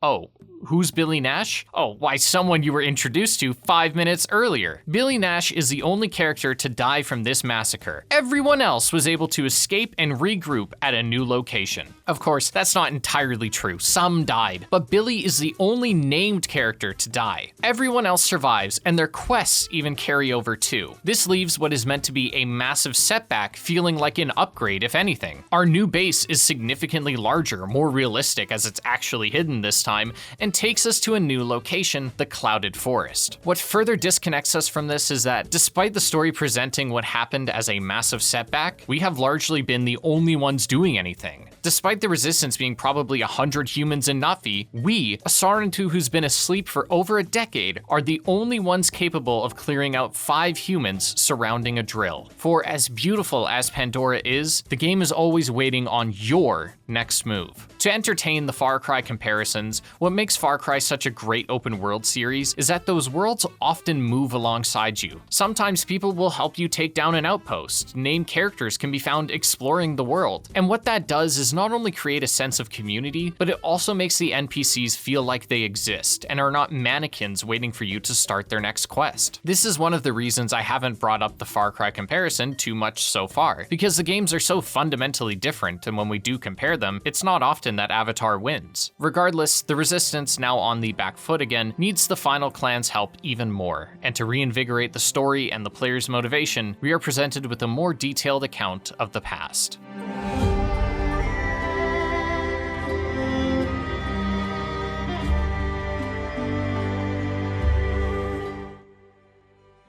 oh. Who's Billy Nash? Oh, why, someone you were introduced to 5 minutes earlier. Billy Nash is the only character to die from this massacre. Everyone else was able to escape and regroup at a new location. Of course, that's not entirely true. Some died, but Billy is the only named character to die. Everyone else survives, and their quests even carry over too. This leaves what is meant to be a massive setback feeling like an upgrade, if anything. Our new base is significantly larger, more realistic as it's actually hidden this time, and takes us to a new location, the Clouded Forest. What further disconnects us from this is that, despite the story presenting what happened as a massive setback, we have largely been the only ones doing anything. Despite the resistance being probably 100 humans in Na'vi, we, a Sarentu who's been asleep for over a decade, are the only ones capable of clearing out 5 humans surrounding a drill. For as beautiful as Pandora is, the game is always waiting on your next move. To entertain the Far Cry comparisons, what makes Far Cry such a great open world series is that those worlds often move alongside you. Sometimes people will help you take down an outpost, named characters can be found exploring the world, and what that does is not only create a sense of community, but it also makes the NPCs feel like they exist and are not mannequins waiting for you to start their next quest. This is one of the reasons I haven't brought up the Far Cry comparison too much so far, because the games are so fundamentally different, and when we do compare them, it's not often that Avatar wins. Regardless, the Resistance, now on the back foot again, needs the final clan's help even more, and to reinvigorate the story and the player's motivation, we are presented with a more detailed account of the past.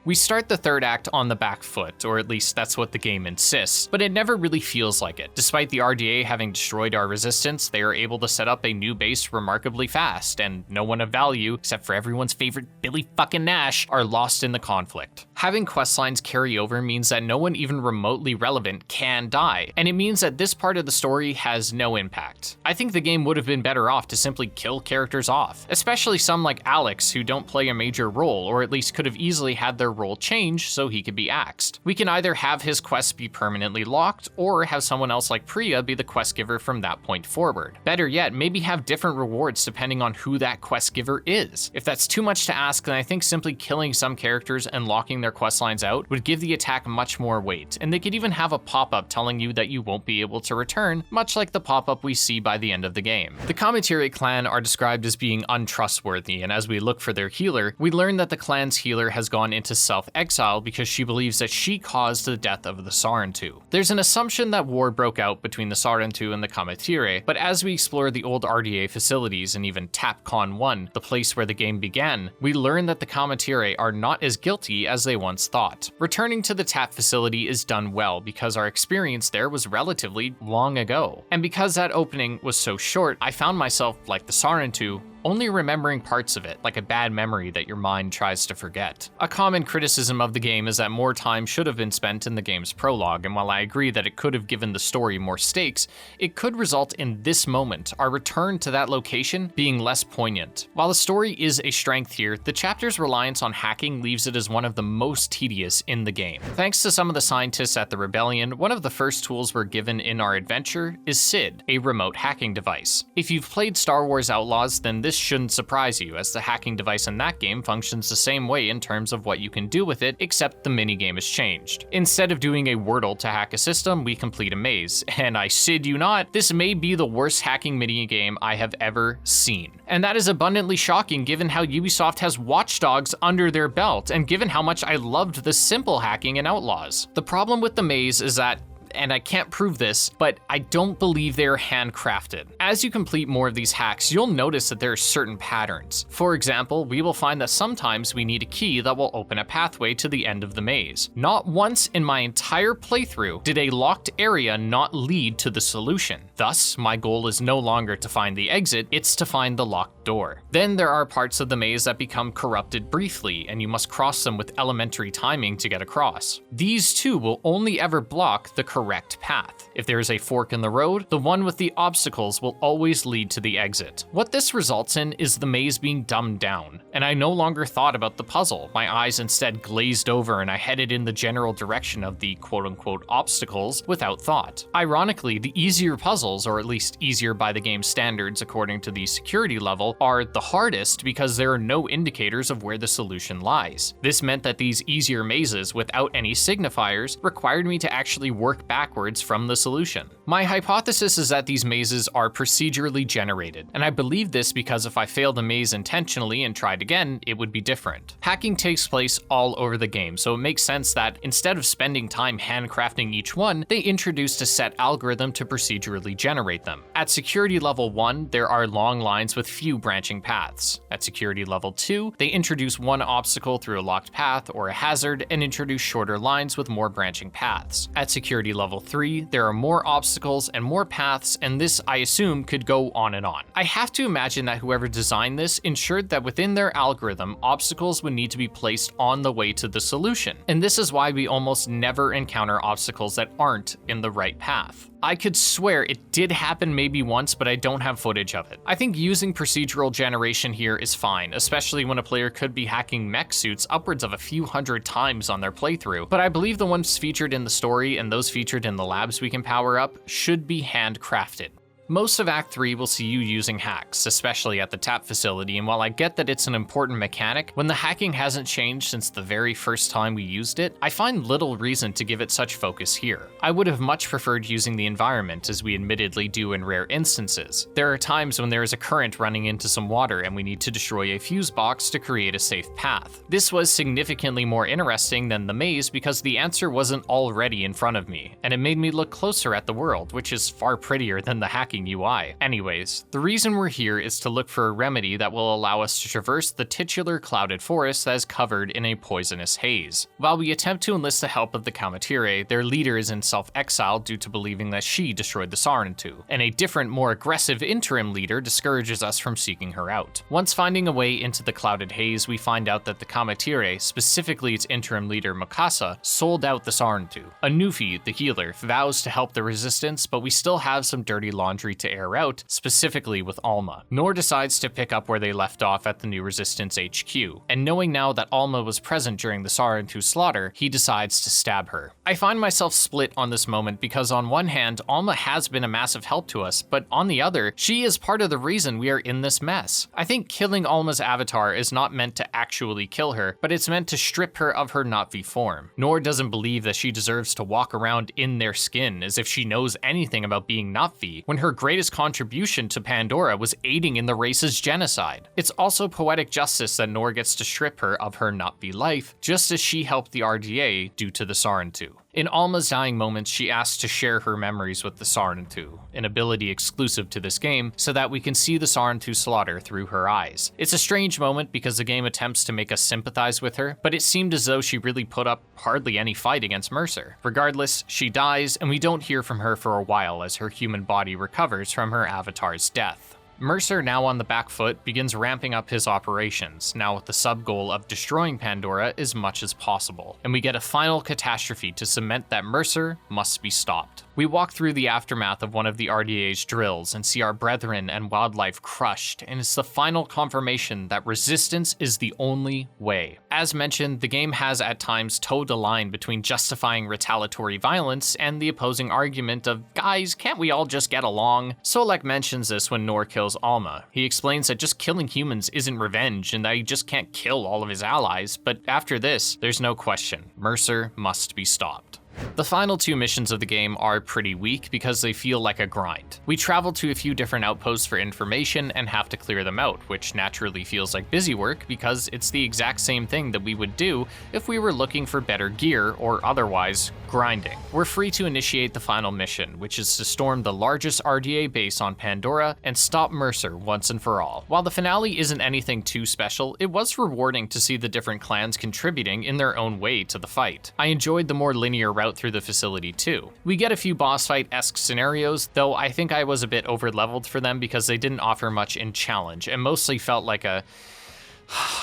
We start the third act on the back foot, or at least that's what the game insists, but it never really feels like it. Despite the RDA having destroyed our resistance, they are able to set up a new base remarkably fast, and no one of value, except for everyone's favorite Billy fucking Nash, are lost in the conflict. Having questlines carry over means that no one even remotely relevant can die, and it means that this part of the story has no impact. I think the game would have been better off to simply kill characters off, especially some like Alex who don't play a major role, or at least could have easily had their role change so he could be axed. We can either have his quests be permanently locked, or have someone else like Priya be the quest giver from that point forward. Better yet, maybe have different rewards depending on who that quest giver is. If that's too much to ask, then I think simply killing some characters and locking their quest lines out would give the attack much more weight, and they could even have a pop-up telling you that you won't be able to return, much like the pop-up we see by the end of the game. The Kamatiri clan are described as being untrustworthy, and as we look for their healer, we learn that the clan's healer has gone into self-exile because she believes that she caused the death of the Sarentu. There's an assumption that war broke out between the Sarentu and the Kamatiri, but as we explore the old RDA facilities and even TapCon 1, the place where the game began, we learn that the Kamatiri are not as guilty as they once thought. Returning to the TAP facility is done well because our experience there was relatively long ago. And because that opening was so short, I found myself, like the Sarentu, only remembering parts of it, like a bad memory that your mind tries to forget. A common criticism of the game is that more time should have been spent in the game's prologue, and while I agree that it could have given the story more stakes, it could result in this moment, our return to that location, being less poignant. While the story is a strength here, the chapter's reliance on hacking leaves it as one of the most tedious in the game. Thanks to some of the scientists at the Rebellion, one of the first tools we're given in our adventure is SID, a remote hacking device. If you've played Star Wars Outlaws, then this shouldn't surprise you, as the hacking device in that game functions the same way in terms of what you can do with it, except the minigame has changed. Instead of doing a wordle to hack a system, we complete a maze, and I shid you not, this may be the worst hacking minigame I have ever seen. And that is abundantly shocking given how Ubisoft has Watch Dogs under their belt, and given how much I loved the simple hacking in Outlaws. The problem with the maze is that and I can't prove this, but I don't believe they're handcrafted. As you complete more of these hacks, you'll notice that there are certain patterns. For example, we will find that sometimes we need a key that will open a pathway to the end of the maze. Not once in my entire playthrough did a locked area not lead to the solution. Thus, my goal is no longer to find the exit, it's to find the locked door. Then there are parts of the maze that become corrupted briefly, and you must cross them with elementary timing to get across. These too will only ever block the correct path. If there is a fork in the road, the one with the obstacles will always lead to the exit. What this results in is the maze being dumbed down, and I no longer thought about the puzzle. My eyes instead glazed over and I headed in the general direction of the quote-unquote obstacles without thought. Ironically, the easier puzzles, or at least easier by the game's standards according to the security level, are the hardest because there are no indicators of where the solution lies. This meant that these easier mazes without any signifiers required me to actually work backwards from the solution. My hypothesis is that these mazes are procedurally generated, and I believe this because if I failed a maze intentionally and tried again, it would be different. Hacking takes place all over the game, so it makes sense that instead of spending time handcrafting each one, they introduced a set algorithm to procedurally generate them. At security level 1, there are long lines with few branching paths. At security level 2, they introduce one obstacle through a locked path or a hazard and introduce shorter lines with more branching paths. At security level 3, there are more obstacles and more paths, and this, I assume, could go on and on. I have to imagine that whoever designed this ensured that within their algorithm, obstacles would need to be placed on the way to the solution, and this is why we almost never encounter obstacles that aren't in the right path. I could swear it did happen maybe once, but I don't have footage of it. I think using procedural generation here is fine, especially when a player could be hacking mech suits upwards of a few hundred times on their playthrough, but I believe the ones featured in the story and those featured in the labs we can power up should be handcrafted. Most of Act 3 will see you using hacks, especially at the tap facility, and while I get that it's an important mechanic, when the hacking hasn't changed since the very first time we used it, I find little reason to give it such focus here. I would have much preferred using the environment, as we admittedly do in rare instances. There are times when there is a current running into some water and we need to destroy a fuse box to create a safe path. This was significantly more interesting than the maze because the answer wasn't already in front of me, and it made me look closer at the world, which is far prettier than the hacking UI. Anyways, the reason we're here is to look for a remedy that will allow us to traverse the titular clouded forest that is covered in a poisonous haze. While we attempt to enlist the help of the Kaumatere, their leader is in self-exile due to believing that she destroyed the Sarentu, and a different, more aggressive interim leader discourages us from seeking her out. Once finding a way into the clouded haze, we find out that the Kaumatere, specifically its interim leader Mikasa, sold out the Sarentu. Anufi, the healer, vows to help the resistance, but we still have some dirty laundry to air out, specifically with Alma. Nor decides to pick up where they left off at the new Resistance HQ, and knowing now that Alma was present during the Sarentu slaughter, he decides to stab her. I find myself split on this moment because on one hand, Alma has been a massive help to us, but on the other, she is part of the reason we are in this mess. I think killing Alma's avatar is not meant to actually kill her, but it's meant to strip her of her Na'vi form. Nor doesn't believe that she deserves to walk around in their skin as if she knows anything about being Na'vi, when her greatest contribution to Pandora was aiding in the race's genocide. It's also poetic justice that Nor gets to strip her of her Na'vi life, just as she helped the RDA due to the Sarentu. In Alma's dying moments, she asks to share her memories with the Sarentu, an ability exclusive to this game, so that we can see the Sarentu slaughter through her eyes. It's a strange moment because the game attempts to make us sympathize with her, but it seemed as though she really put up hardly any fight against Mercer. Regardless, she dies, and we don't hear from her for a while as her human body recovers from her avatar's death. Mercer, now on the back foot, begins ramping up his operations, now with the sub-goal of destroying Pandora as much as possible, and we get a final catastrophe to cement that Mercer must be stopped. We walk through the aftermath of one of the RDA's drills and see our brethren and wildlife crushed, and it's the final confirmation that resistance is the only way. As mentioned, the game has at times towed a line between justifying retaliatory violence and the opposing argument of, guys, can't we all just get along? Solek mentions this when Nor kills Alma. He explains that just killing humans isn't revenge and that he just can't kill all of his allies, but after this, there's no question, Mercer must be stopped. The final 2 missions of the game are pretty weak because they feel like a grind. We travel to a few different outposts for information and have to clear them out, which naturally feels like busy work because it's the exact same thing that we would do if we were looking for better gear or otherwise grinding. We're free to initiate the final mission, which is to storm the largest RDA base on Pandora and stop Mercer once and for all. While the finale isn't anything too special, it was rewarding to see the different clans contributing in their own way to the fight. I enjoyed the more linear route through the facility too. We get a few boss fight-esque scenarios, though I think I was a bit over-leveled for them because they didn't offer much in challenge and mostly felt like a,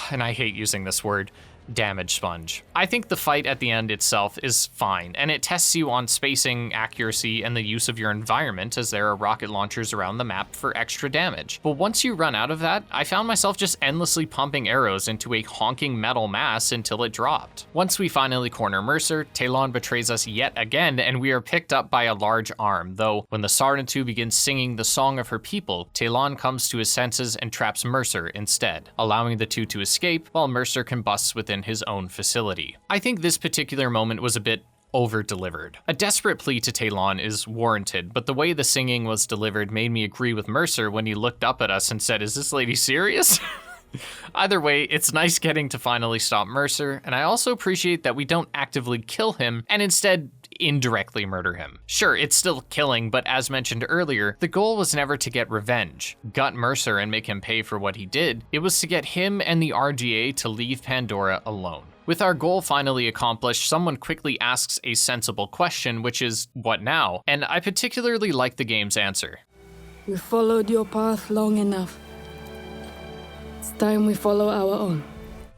and I hate using this word, damage sponge. I think the fight at the end itself is fine, and it tests you on spacing, accuracy, and the use of your environment as there are rocket launchers around the map for extra damage. But once you run out of that, I found myself just endlessly pumping arrows into a honking metal mass until it dropped. Once we finally corner Mercer, Talon betrays us yet again, and we are picked up by a large arm, though when the Sarentu begins singing the song of her people, Talon comes to his senses and traps Mercer instead, allowing the two to escape while Mercer combusts within his own facility. I think this particular moment was a bit over-delivered. A desperate plea to Talon is warranted, but the way the singing was delivered made me agree with Mercer when he looked up at us and said, "Is this lady serious?" Either way, it's nice getting to finally stop Mercer, and I also appreciate that we don't actively kill him and instead indirectly murder him. Sure, it's still killing, but as mentioned earlier, the goal was never to get revenge, gut Mercer and make him pay for what he did. It was to get him and the RDA to leave Pandora alone. With our goal finally accomplished, someone quickly asks a sensible question, which is, what now? And I particularly like the game's answer. We followed your path long enough. It's time we follow our own.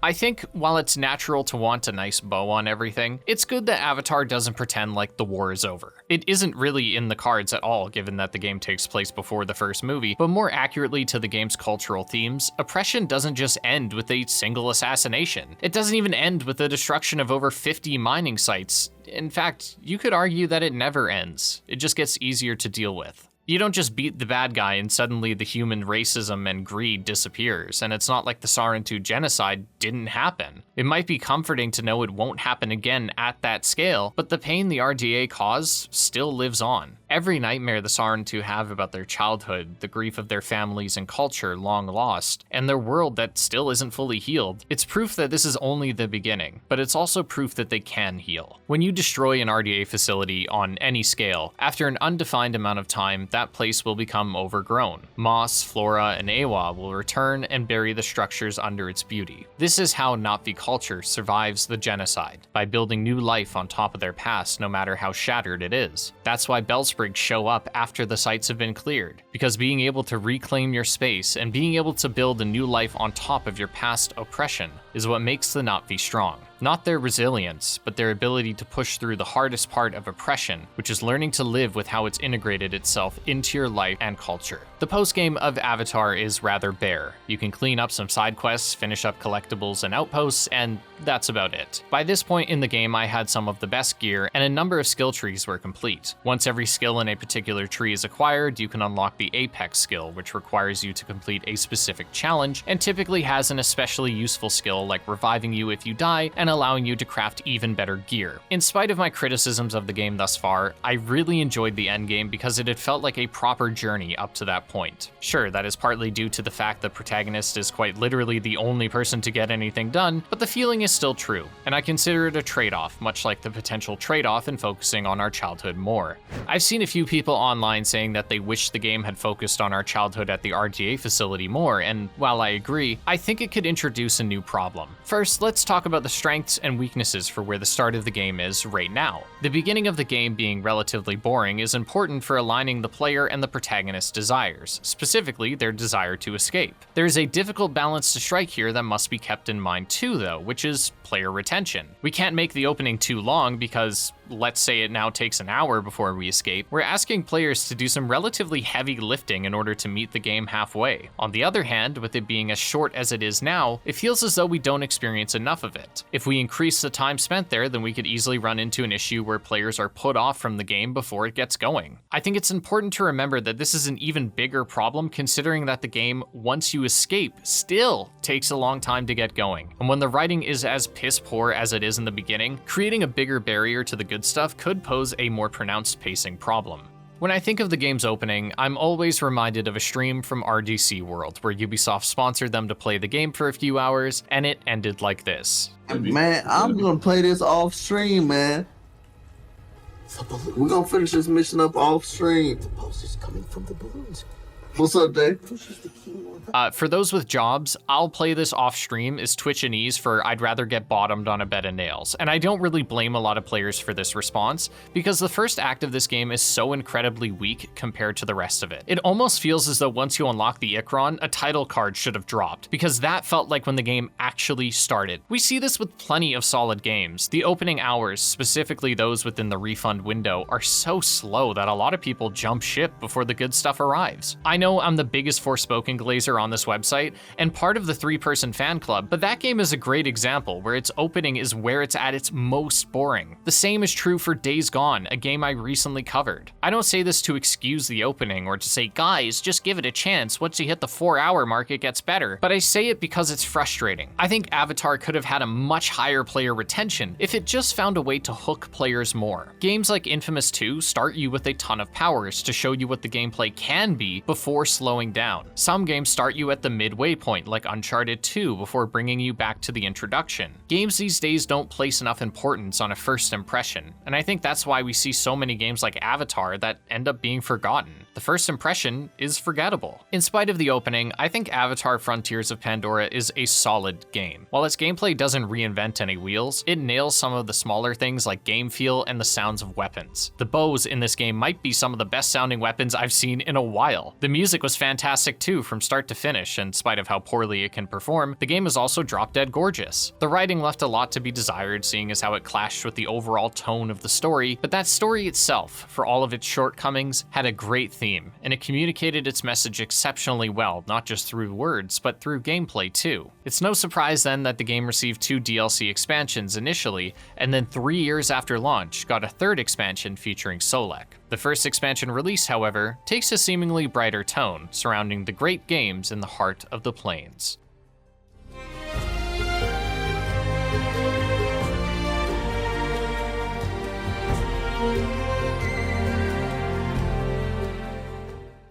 I think while it's natural to want a nice bow on everything, it's good that Avatar doesn't pretend like the war is over. It isn't really in the cards at all, given that the game takes place before the first movie, but more accurately to the game's cultural themes, oppression doesn't just end with a single assassination. It doesn't even end with the destruction of over 50 mining sites. In fact, you could argue that it never ends. It just gets easier to deal with. You don't just beat the bad guy and suddenly the human racism and greed disappears, and it's not like the Sarentu genocide didn't happen. It might be comforting to know it won't happen again at that scale, but the pain the RDA caused still lives on. Every nightmare the Sarentu have about their childhood, the grief of their families and culture long lost, and their world that still isn't fully healed, it's proof that this is only the beginning, but it's also proof that they can heal. When you destroy an RDA facility on any scale, after an undefined amount of time, that place will become overgrown. Moss, flora, and awa will return and bury the structures under its beauty. This is how Na'vi culture survives the genocide, by building new life on top of their past no matter how shattered it is. That's why Bellsprigs show up after the sites have been cleared, because being able to reclaim your space and being able to build a new life on top of your past oppression is what makes the Na'vi strong. Not their resilience, but their ability to push through the hardest part of oppression, which is learning to live with how it's integrated itself into your life and culture. The postgame of Avatar is rather bare. You can clean up some side quests, finish up collectibles and outposts, and that's about it. By this point in the game, I had some of the best gear, and a number of skill trees were complete. Once every skill in a particular tree is acquired, you can unlock the Apex skill, which requires you to complete a specific challenge, and typically has an especially useful skill like reviving you if you die, and allowing you to craft even better gear. In spite of my criticisms of the game thus far, I really enjoyed the endgame because it had felt like a proper journey up to that point. Sure, that is partly due to the fact the protagonist is quite literally the only person to get anything done, but the feeling is still true, and I consider it a trade-off, much like the potential trade-off in focusing on our childhood more. I've seen a few people online saying that they wish the game had focused on our childhood at the RDA facility more, and while I agree, I think it could introduce a new problem. First, let's talk about the strengths and weaknesses for where the start of the game is right now. The beginning of the game being relatively boring is important for aligning the player and the protagonist's desires, specifically their desire to escape. There's a difficult balance to strike here that must be kept in mind too though, which is player retention. We can't make the opening too long because, let's say it now takes an hour before we escape, we're asking players to do some relatively heavy lifting in order to meet the game halfway. On the other hand, with it being as short as it is now, it feels as though we don't experience enough of it. If we increase the time spent there, then we could easily run into an issue where players are put off from the game before it gets going. I think it's important to remember that this is an even bigger problem considering that the game, once you escape, still takes a long time to get going. And when the writing is as piss poor as it is in the beginning, creating a bigger barrier to the good stuff could pose a more pronounced pacing problem. When I think of the game's opening, I'm always reminded of a stream from RDC World, where Ubisoft sponsored them to play the game for a few hours, and it ended like this. Man, I'm gonna play this off stream, man. We're gonna finish this mission up off stream. The pulse is coming from the balloons. What's up, Dave? For those with jobs, I'll play this off stream as Twitch and ease for I'd rather get bottomed on a bed of nails, and I don't really blame a lot of players for this response, because the first act of this game is so incredibly weak compared to the rest of it. It almost feels as though once you unlock the Ikron, a title card should have dropped, because that felt like when the game actually started. We see this with plenty of solid games. The opening hours, specifically those within the refund window, are so slow that a lot of people jump ship before the good stuff arrives. I know I'm the biggest Forspoken glazer on this website, and part of the 3-person fan club, but that game is a great example where its opening is where it's at its most boring. The same is true for Days Gone, a game I recently covered. I don't say this to excuse the opening or to say, guys, just give it a chance, once you hit the 4-hour mark it gets better, but I say it because it's frustrating. I think Avatar could have had a much higher player retention if it just found a way to hook players more. Games like Infamous 2 start you with a ton of powers to show you what the gameplay can be before slowing down. Some games start you at the midway point, like Uncharted 2, before bringing you back to the introduction. Games these days don't place enough importance on a first impression, and I think that's why we see so many games like Avatar that end up being forgotten. The first impression is forgettable. In spite of the opening, I think Avatar Frontiers of Pandora is a solid game. While its gameplay doesn't reinvent any wheels, it nails some of the smaller things like game feel and the sounds of weapons. The bows in this game might be some of the best sounding weapons I've seen in a while. The music was fantastic too from start to finish, and in spite of how poorly it can perform, the game is also drop-dead gorgeous. The writing left a lot to be desired, seeing as how it clashed with the overall tone of the story, but that story itself, for all of its shortcomings, had a great theme, and it communicated its message exceptionally well, not just through words, but through gameplay too. It's no surprise then that the game received 2 DLC expansions initially, and then 3 years after launch, got a 3rd expansion featuring Solek. The first expansion release, however, takes a seemingly brighter tone, surrounding the great games in the heart of the plains.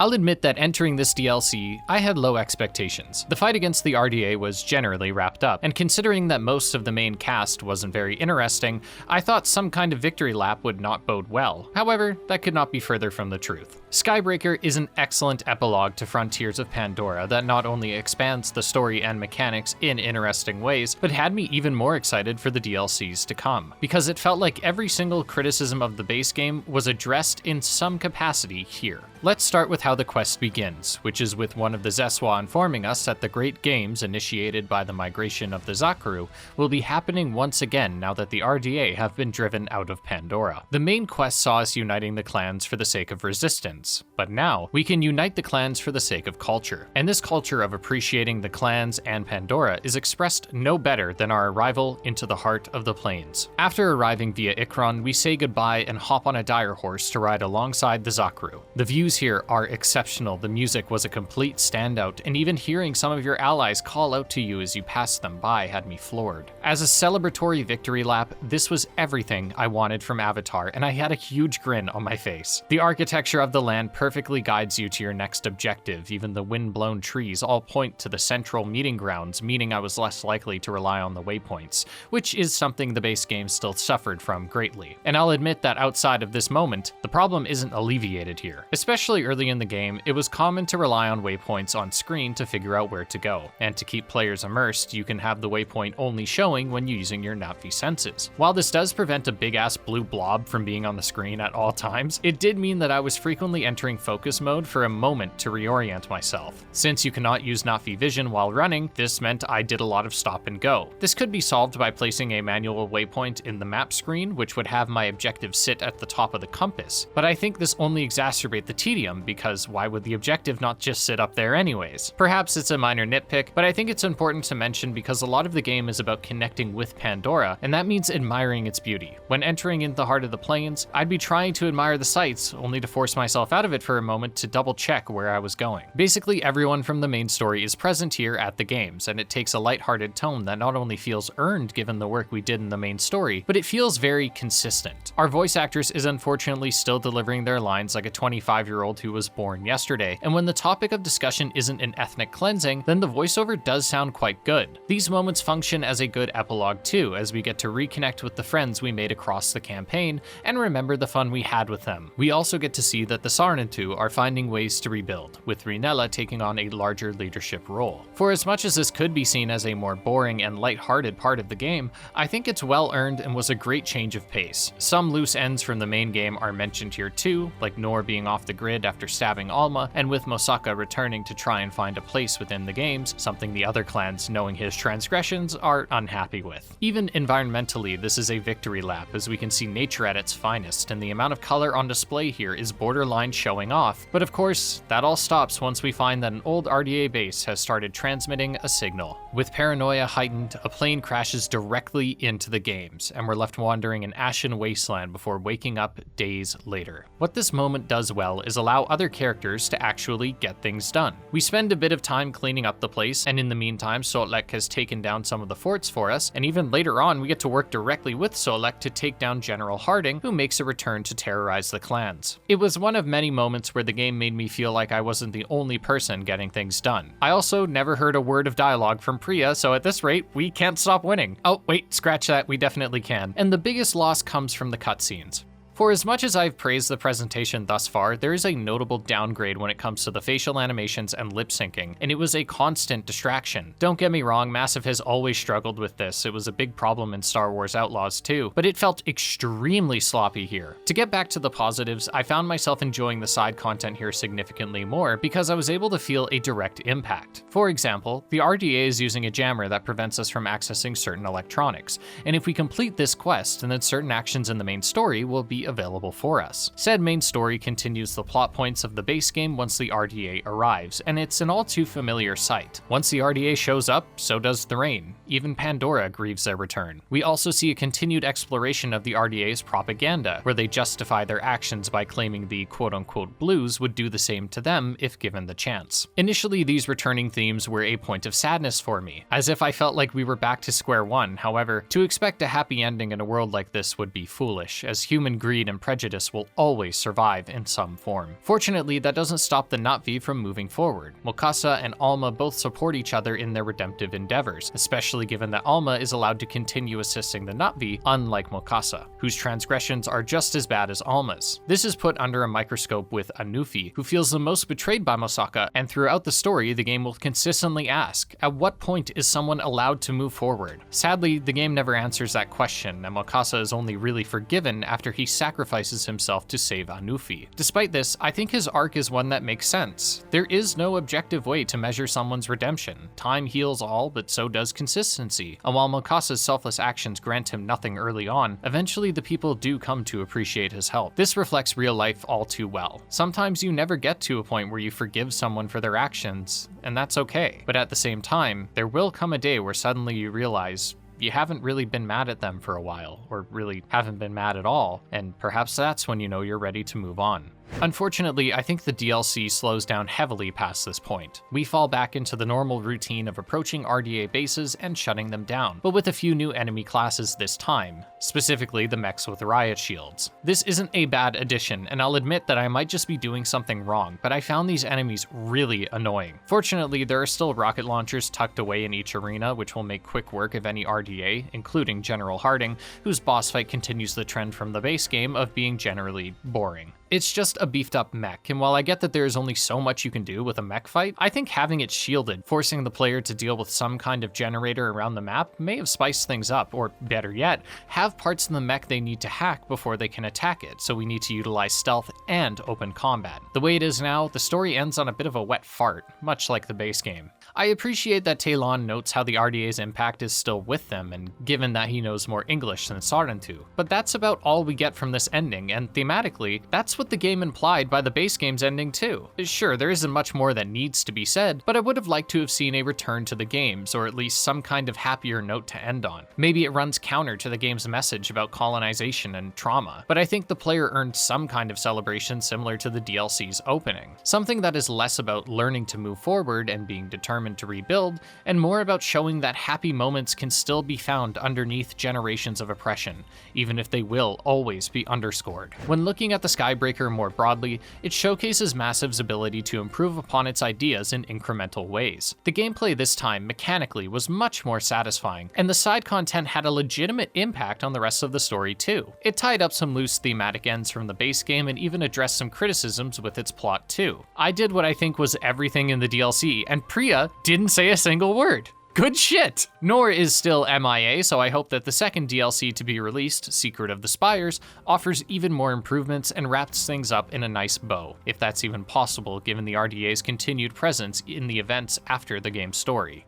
I'll admit that entering this DLC, I had low expectations. The fight against the RDA was generally wrapped up, and considering that most of the main cast wasn't very interesting, I thought some kind of victory lap would not bode well. However, that could not be further from the truth. Skybreaker is an excellent epilogue to Frontiers of Pandora that not only expands the story and mechanics in interesting ways, but had me even more excited for the DLCs to come, because it felt like every single criticism of the base game was addressed in some capacity here. Let's start with how the quest begins, which is with one of the Zeswa informing us that the Great Games initiated by the migration of the Zakaru will be happening once again now that the RDA have been driven out of Pandora. The main quest saw us uniting the clans for the sake of resistance, but now we can unite the clans for the sake of culture. And this culture of appreciating the clans and Pandora is expressed no better than our arrival into the heart of the plains. After arriving via Ikron, we say goodbye and hop on a dire horse to ride alongside the Zakaru. The views here are exceptional, the music was a complete standout, and even hearing some of your allies call out to you as you pass them by had me floored. As a celebratory victory lap, this was everything I wanted from Avatar, and I had a huge grin on my face. The architecture of the land perfectly guides you to your next objective, even the wind-blown trees all point to the central meeting grounds, meaning I was less likely to rely on the waypoints, which is something the base game still suffered from greatly. And I'll admit that outside of this moment, the problem isn't alleviated here. Especially early in the game, it was common to rely on waypoints on screen to figure out where to go, and to keep players immersed, you can have the waypoint only showing when using your Na'vi senses. While this does prevent a big-ass blue blob from being on the screen at all times, it did mean that I was frequently entering focus mode for a moment to reorient myself. Since you cannot use Na'vi vision while running, this meant I did a lot of stop and go. This could be solved by placing a manual waypoint in the map screen, which would have my objective sit at the top of the compass, but I think this only exacerbates the tedium because because why would the objective not just sit up there anyways? Perhaps it's a minor nitpick, but I think it's important to mention because a lot of the game is about connecting with Pandora, and that means admiring its beauty. When entering into the heart of the plains, I'd be trying to admire the sights, only to force myself out of it for a moment to double check where I was going. Basically, everyone from the main story is present here at the games, and it takes a lighthearted tone that not only feels earned given the work we did in the main story, but it feels very consistent. Our voice actress is unfortunately still delivering their lines like a 25-year-old who was born yesterday, and when the topic of discussion isn't an ethnic cleansing, then the voiceover does sound quite good. These moments function as a good epilogue too, as we get to reconnect with the friends we made across the campaign and remember the fun we had with them. We also get to see that the Saarnatu are finding ways to rebuild, with Rinella taking on a larger leadership role. For as much as this could be seen as a more boring and lighthearted part of the game, I think it's well earned and was a great change of pace. Some loose ends from the main game are mentioned here too, like Nor being off the grid after stabbing Alma, and with Mosaka returning to try and find a place within the games, something the other clans, knowing his transgressions, are unhappy with. Even environmentally, this is a victory lap, as we can see nature at its finest, and the amount of color on display here is borderline showing off. But of course, that all stops once we find that an old RDA base has started transmitting a signal. With paranoia heightened, a plane crashes directly into the games, and we're left wandering an ashen wasteland before waking up days later. What this moment does well is allow other characters to actually get things done. We spend a bit of time cleaning up the place, and in the meantime, Solek has taken down some of the forts for us, and even later on, we get to work directly with Solek to take down General Harding, who makes a return to terrorize the clans. It was one of many moments where the game made me feel like I wasn't the only person getting things done. I also never heard a word of dialogue from Priya, so at this rate, we can't stop winning. Oh, wait, scratch that, we definitely can. And the biggest loss comes from the cutscenes. For as much as I've praised the presentation thus far, there is a notable downgrade when it comes to the facial animations and lip syncing, and it was a constant distraction. Don't get me wrong, Massive has always struggled with this. It was a big problem in Star Wars Outlaws too, but it felt extremely sloppy here. To get back to the positives, I found myself enjoying the side content here significantly more because I was able to feel a direct impact. For example, the RDA is using a jammer that prevents us from accessing certain electronics, and if we complete this quest, then certain actions in the main story will be available for us. Said main story continues the plot points of the base game once the RDA arrives, and it's an all too familiar sight. Once the RDA shows up, so does the rain. Even Pandora grieves their return. We also see a continued exploration of the RDA's propaganda, where they justify their actions by claiming the quote-unquote blues would do the same to them if given the chance. Initially, these returning themes were a point of sadness for me, as if I felt like we were back to square one. However, to expect a happy ending in a world like this would be foolish, as human greed and prejudice will always survive in some form. Fortunately, that doesn't stop the Na'vi from moving forward. Mokasa and Alma both support each other in their redemptive endeavors, especially given that Alma is allowed to continue assisting the Na'vi, unlike Mokasa, whose transgressions are just as bad as Alma's. This is put under a microscope with Anufi, who feels the most betrayed by Mosaka, and throughout the story, the game will consistently ask, at what point is someone allowed to move forward? Sadly, the game never answers that question, and Mokasa is only really forgiven after he sacrifices himself to save Anufi. Despite this, I think his arc is one that makes sense. There is no objective way to measure someone's redemption. Time heals all, but so does consistency. And while Mokasa's selfless actions grant him nothing early on, eventually the people do come to appreciate his help. This reflects real life all too well. Sometimes you never get to a point where you forgive someone for their actions, and that's okay. But at the same time, there will come a day where suddenly you realize you haven't really been mad at them for a while, or really haven't been mad at all, and perhaps that's when you know you're ready to move on. Unfortunately, I think the DLC slows down heavily past this point. We fall back into the normal routine of approaching RDA bases and shutting them down, but with a few new enemy classes this time, specifically the mechs with riot shields. This isn't a bad addition, and I'll admit that I might just be doing something wrong, but I found these enemies really annoying. Fortunately, there are still rocket launchers tucked away in each arena, which will make quick work of any RDA, including General Harding, whose boss fight continues the trend from the base game of being generally boring. It's just a beefed up mech, and while I get that there is only so much you can do with a mech fight, I think having it shielded, forcing the player to deal with some kind of generator around the map, may have spiced things up, or better yet, have parts in the mech they need to hack before they can attack it, so we need to utilize stealth and open combat. The way it is now, the story ends on a bit of a wet fart, much like the base game. I appreciate that Talon notes how the RDA's impact is still with them, and given that he knows more English than Sarentu, but that's about all we get from this ending, and thematically, that's what the game and implied by the base game's ending too. Sure, there isn't much more that needs to be said, but I would have liked to have seen a return to the games, or at least some kind of happier note to end on. Maybe it runs counter to the game's message about colonization and trauma, but I think the player earned some kind of celebration similar to the DLC's opening. Something that is less about learning to move forward and being determined to rebuild, and more about showing that happy moments can still be found underneath generations of oppression, even if they will always be underscored. When looking at the Skybreaker more broadly, it showcases Massive's ability to improve upon its ideas in incremental ways. The gameplay this time, mechanically, was much more satisfying, and the side content had a legitimate impact on the rest of the story too. It tied up some loose thematic ends from the base game and even addressed some criticisms with its plot too. I did what I think was everything in the DLC, and Priya didn't say a single word. Good shit! Nor is still MIA, so I hope that the second DLC to be released, Secret of the Spires, offers even more improvements and wraps things up in a nice bow, if that's even possible given the RDA's continued presence in the events after the game's story.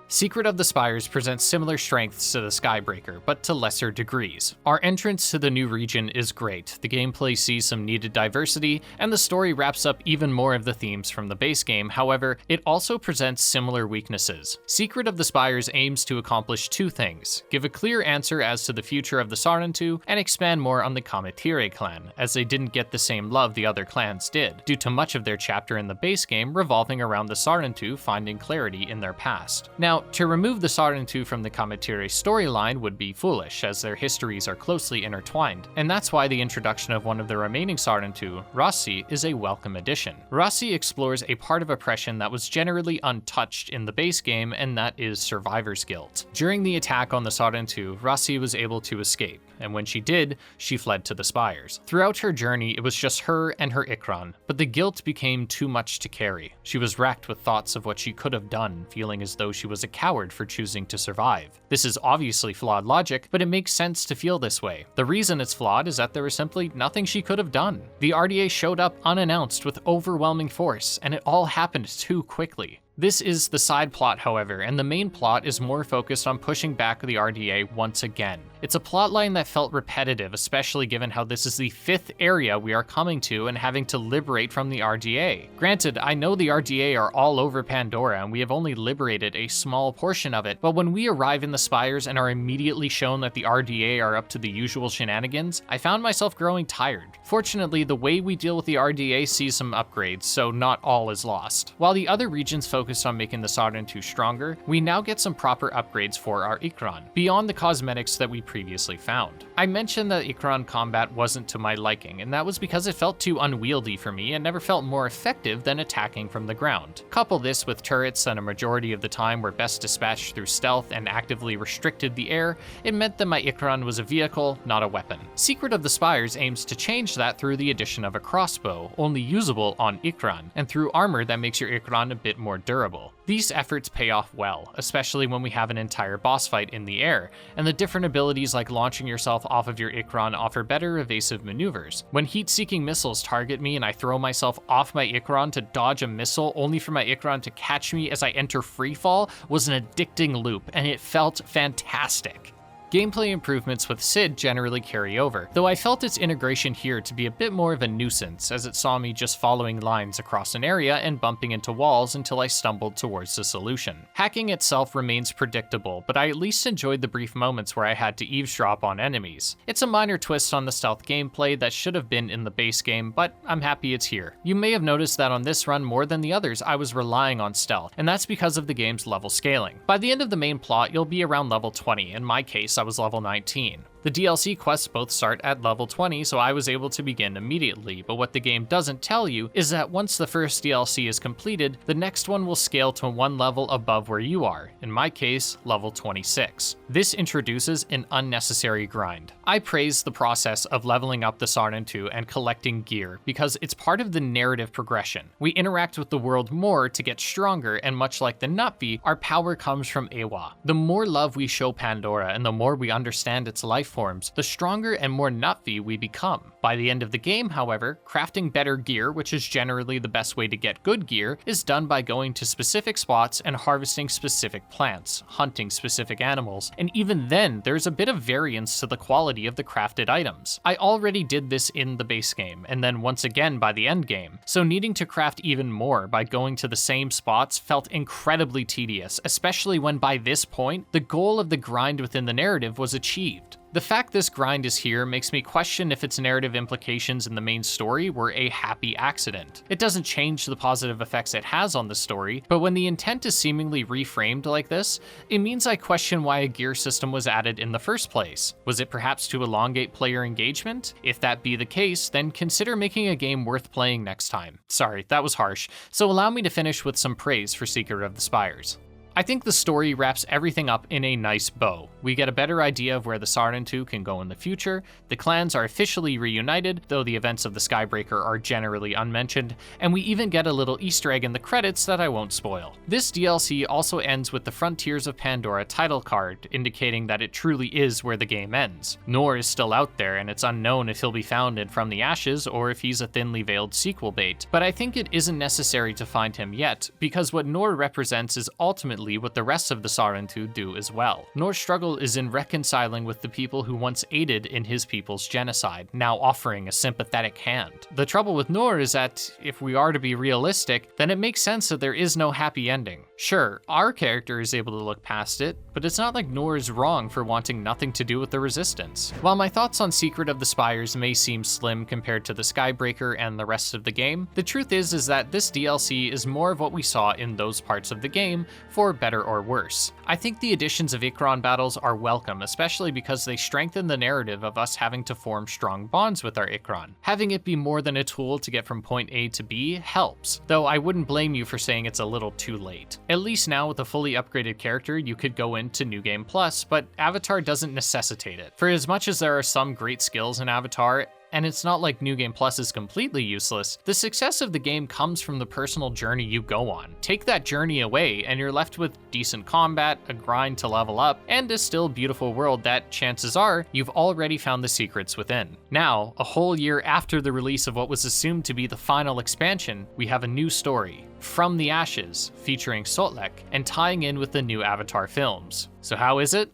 Secret of the Spires presents similar strengths to the Skybreaker, but to lesser degrees. Our entrance to the new region is great, the gameplay sees some needed diversity, and the story wraps up even more of the themes from the base game. However, it also presents similar weaknesses. Secret of the Spires aims to accomplish two things: give a clear answer as to the future of the Sarentu, and expand more on the Kametire clan, as they didn't get the same love the other clans did, due to much of their chapter in the base game revolving around the Sarentu finding clarity in their past. Now, to remove the Sarentu from the Kametire storyline would be foolish, as their histories are closely intertwined, and that's why the introduction of one of the remaining Sarentu, Rassi, is a welcome addition. Rassi explores a part of oppression that was generally untouched in the base game, and that is survivor's guilt. During the attack on the Sarentu, Rassi was able to escape, and when she did, she fled to the Spires. Throughout her journey, it was just her and her Ikran, but the guilt became too much to carry. She was racked with thoughts of what she could have done, feeling as though she was a coward for choosing to survive. This is obviously flawed logic, but it makes sense to feel this way. The reason it's flawed is that there was simply nothing she could have done. The RDA showed up unannounced with overwhelming force, and it all happened too quickly. This is the side plot, however, and the main plot is more focused on pushing back the RDA once again. It's a plotline that felt repetitive, especially given how this is the 5th area we are coming to and having to liberate from the RDA. Granted, I know the RDA are all over Pandora and we have only liberated a small portion of it, but when we arrive in the Spires and are immediately shown that the RDA are up to the usual shenanigans, I found myself growing tired. Fortunately, the way we deal with the RDA sees some upgrades, so not all is lost. While the other regions focused on making the Sarentu stronger, we now get some proper upgrades for our Ikran, beyond the cosmetics that we previously found. I mentioned that Ikran combat wasn't to my liking, and that was because it felt too unwieldy for me and never felt more effective than attacking from the ground. Couple this with turrets that a majority of the time were best dispatched through stealth and actively restricted the air, it meant that my Ikran was a vehicle, not a weapon. Secret of the Spires aims to change that through the addition of a crossbow, only usable on Ikran, and through armor that makes your Ikran a bit more durable. These efforts pay off well, especially when we have an entire boss fight in the air, and the different abilities like launching yourself off of your Ikran offer better evasive maneuvers. When heat-seeking missiles target me and I throw myself off my Ikran to dodge a missile only for my Ikran to catch me as I enter freefall was an addicting loop, and it felt fantastic. Gameplay improvements with Sid generally carry over, though I felt its integration here to be a bit more of a nuisance, as it saw me just following lines across an area and bumping into walls until I stumbled towards the solution. Hacking itself remains predictable, but I at least enjoyed the brief moments where I had to eavesdrop on enemies. It's a minor twist on the stealth gameplay that should have been in the base game, but I'm happy it's here. You may have noticed that on this run more than the others I was relying on stealth, and that's because of the game's level scaling. By the end of the main plot, you'll be around level 20, in my case I was level 19. The DLC quests both start at level 20, so I was able to begin immediately, but what the game doesn't tell you is that once the first DLC is completed, the next one will scale to one level above where you are, in my case, level 26. This introduces an unnecessary grind. I praise the process of leveling up the Sarentu and collecting gear, because it's part of the narrative progression. We interact with the world more to get stronger, and much like the Nutvi, our power comes from Ewa. The more love we show Pandora and the more we understand its life forms, the stronger and more nutty we become. By the end of the game, however, crafting better gear, which is generally the best way to get good gear, is done by going to specific spots and harvesting specific plants, hunting specific animals, and even then, there's a bit of variance to the quality of the crafted items. I already did this in the base game, and then once again by the end game, so needing to craft even more by going to the same spots felt incredibly tedious, especially when by this point, the goal of the grind within the narrative was achieved. The fact this grind is here makes me question if its narrative implications in the main story were a happy accident. It doesn't change the positive effects it has on the story, but when the intent is seemingly reframed like this, it means I question why a gear system was added in the first place. Was it perhaps to elongate player engagement? If that be the case, then consider making a game worth playing next time. Sorry, that was harsh, so allow me to finish with some praise for Secret of the Spires. I think the story wraps everything up in a nice bow. We get a better idea of where the Sarentu can go in the future, the clans are officially reunited, though the events of the Skybreaker are generally unmentioned, and we even get a little Easter egg in the credits that I won't spoil. This DLC also ends with the Frontiers of Pandora title card, indicating that it truly is where the game ends. Nor is still out there, and it's unknown if he'll be found in From the Ashes or if he's a thinly veiled sequel bait, but I think it isn't necessary to find him yet, because what Nor represents is ultimately what the rest of the Sarentu do as well. Nor's struggle is in reconciling with the people who once aided in his people's genocide, now offering a sympathetic hand. The trouble with Nor is that, if we are to be realistic, then it makes sense that there is no happy ending. Sure, our character is able to look past it, but it's not like Nor is wrong for wanting nothing to do with the Resistance. While my thoughts on Secret of the Spires may seem slim compared to the Skybreaker and the rest of the game, the truth is that this DLC is more of what we saw in those parts of the game, for better or worse. I think the additions of Ikron battles are welcome, especially because they strengthen the narrative of us having to form strong bonds with our Ikron. Having it be more than a tool to get from point A to B helps, though I wouldn't blame you for saying it's a little too late. At least now with a fully upgraded character, you could go into New Game Plus, but Avatar doesn't necessitate it. For as much as there are some great skills in Avatar, and it's not like New Game Plus is completely useless, the success of the game comes from the personal journey you go on. Take that journey away, and you're left with decent combat, a grind to level up, and a still beautiful world that, chances are, you've already found the secrets within. Now, a whole year after the release of what was assumed to be the final expansion, we have a new story, From the Ashes, featuring Sotlek, and tying in with the new Avatar films. So how is it?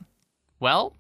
Well,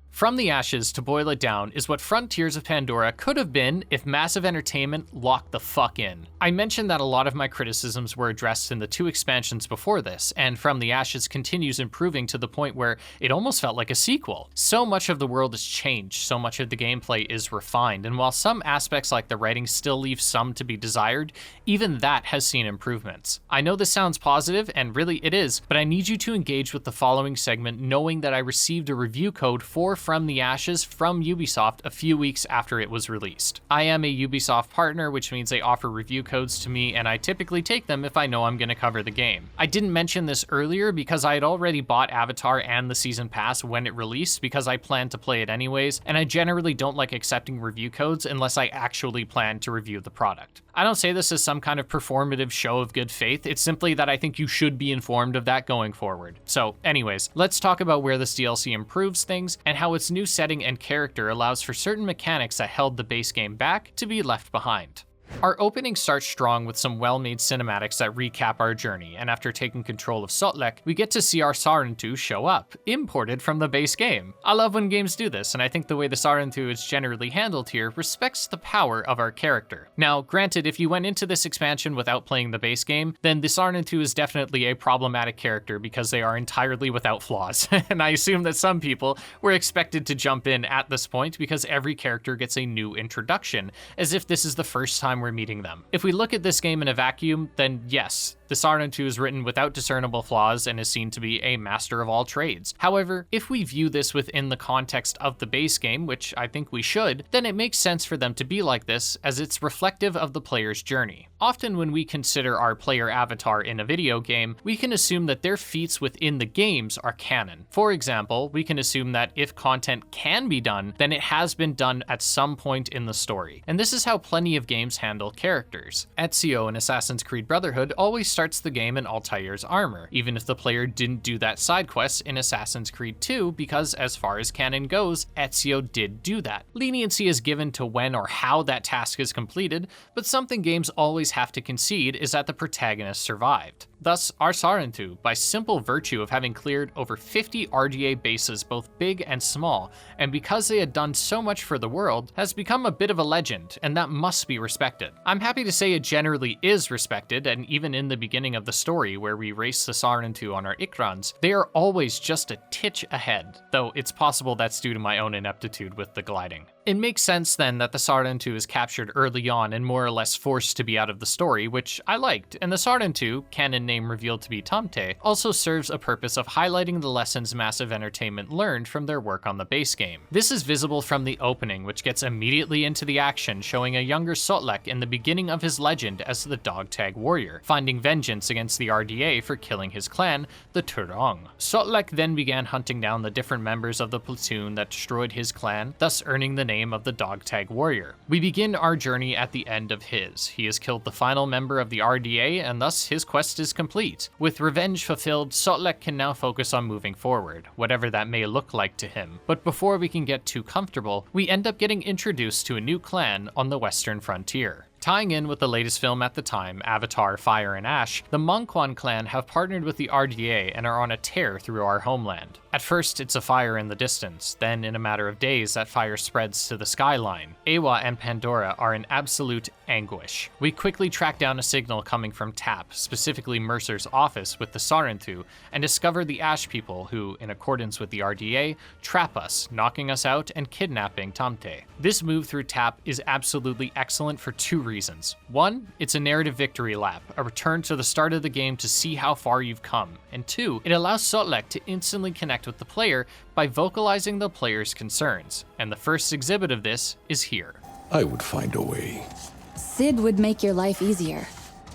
From the Ashes, to boil it down, is what Frontiers of Pandora could have been if Massive Entertainment locked the fuck in. I mentioned that a lot of my criticisms were addressed in the 2 expansions before this, and From the Ashes continues improving to the point where it almost felt like a sequel. So much of the world has changed, so much of the gameplay is refined, and while some aspects like the writing still leave some to be desired, even that has seen improvements. I know this sounds positive, and really it is, but I need you to engage with the following segment knowing that I received a review code for From the Ashes from Ubisoft a few weeks after it was released. I am a Ubisoft partner, which means they offer review codes to me, and I typically take them if I know I'm going to cover the game. I didn't mention this earlier because I had already bought Avatar and the Season Pass when it released because I planned to play it anyways, and I generally don't like accepting review codes unless I actually plan to review the product. I don't say this as some kind of performative show of good faith, it's simply that I think you should be informed of that going forward. So anyways, let's talk about where this DLC improves things and how its new setting and character allows for certain mechanics that held the base game back to be left behind. Our opening starts strong with some well-made cinematics that recap our journey, and after taking control of Sotlek, we get to see our Sarentu show up, imported from the base game. I love when games do this, and I think the way the Sarentu is generally handled here respects the power of our character. Now, granted, if you went into this expansion without playing the base game, then the Sarentu is definitely a problematic character because they are entirely without flaws, and I assume that some people were expected to jump in at this point because every character gets a new introduction, as if this is the first time we're meeting them. If we look at this game in a vacuum, then yes, the Sarentu is written without discernible flaws and is seen to be a master of all trades. However, if we view this within the context of the base game, which I think we should, then it makes sense for them to be like this, as it's reflective of the player's journey. Often when we consider our player avatar in a video game, we can assume that their feats within the games are canon. For example, we can assume that if content can be done, then it has been done at some point in the story. And this is how plenty of games handle handle characters. Ezio in Assassin's Creed Brotherhood always starts the game in Altair's armor, even if the player didn't do that side quest in Assassin's Creed 2, because as far as canon goes, Ezio did do that. Leniency is given to when or how that task is completed, but something games always have to concede is that the protagonist survived. Thus, our Sarentu, by simple virtue of having cleared over 50 RDA bases both big and small, and because they had done so much for the world, has become a bit of a legend, and that must be respected. I'm happy to say it generally is respected, and even in the beginning of the story where we race the Sarentu on our Ikrans, they are always just a titch ahead, though it's possible that's due to my own ineptitude with the gliding. It makes sense then that the Sarentu is captured early on and more or less forced to be out of the story, which I liked, and the Sarentu, canon name revealed to be Tamte, also serves a purpose of highlighting the lessons Massive Entertainment learned from their work on the base game. This is visible from the opening, which gets immediately into the action, showing a younger Sotlek in the beginning of his legend as the dog tag warrior, finding vengeance against the RDA for killing his clan, the Turong. Sotlek then began hunting down the different members of the platoon that destroyed his clan, thus earning the name of the dog tag warrior. We begin our journey at the end of his. He has killed the final member of the RDA, and thus his quest is complete. With revenge fulfilled, Sotlek can now focus on moving forward, whatever that may look like to him. But before we can get too comfortable, we end up getting introduced to a new clan on the western frontier. Tying in with the latest film at the time, Avatar Fire and Ash, the Mongquan clan have partnered with the RDA and are on a tear through our homeland. At first, it's a fire in the distance, then in a matter of days, that fire spreads to the skyline. Aqua and Pandora are in absolute anguish. We quickly track down a signal coming from TAP, specifically Mercer's office with the Sarentu, and discover the Ash people who, in accordance with the RDA, trap us, knocking us out and kidnapping Tamte. This move through TAP is absolutely excellent for two reasons. One, it's a narrative victory lap, a return to the start of the game to see how far you've come. And two, it allows Sotlek to instantly connect with the player by vocalizing the player's concerns. And the first exhibit of this is here. I would find a way. Sid would make your life easier.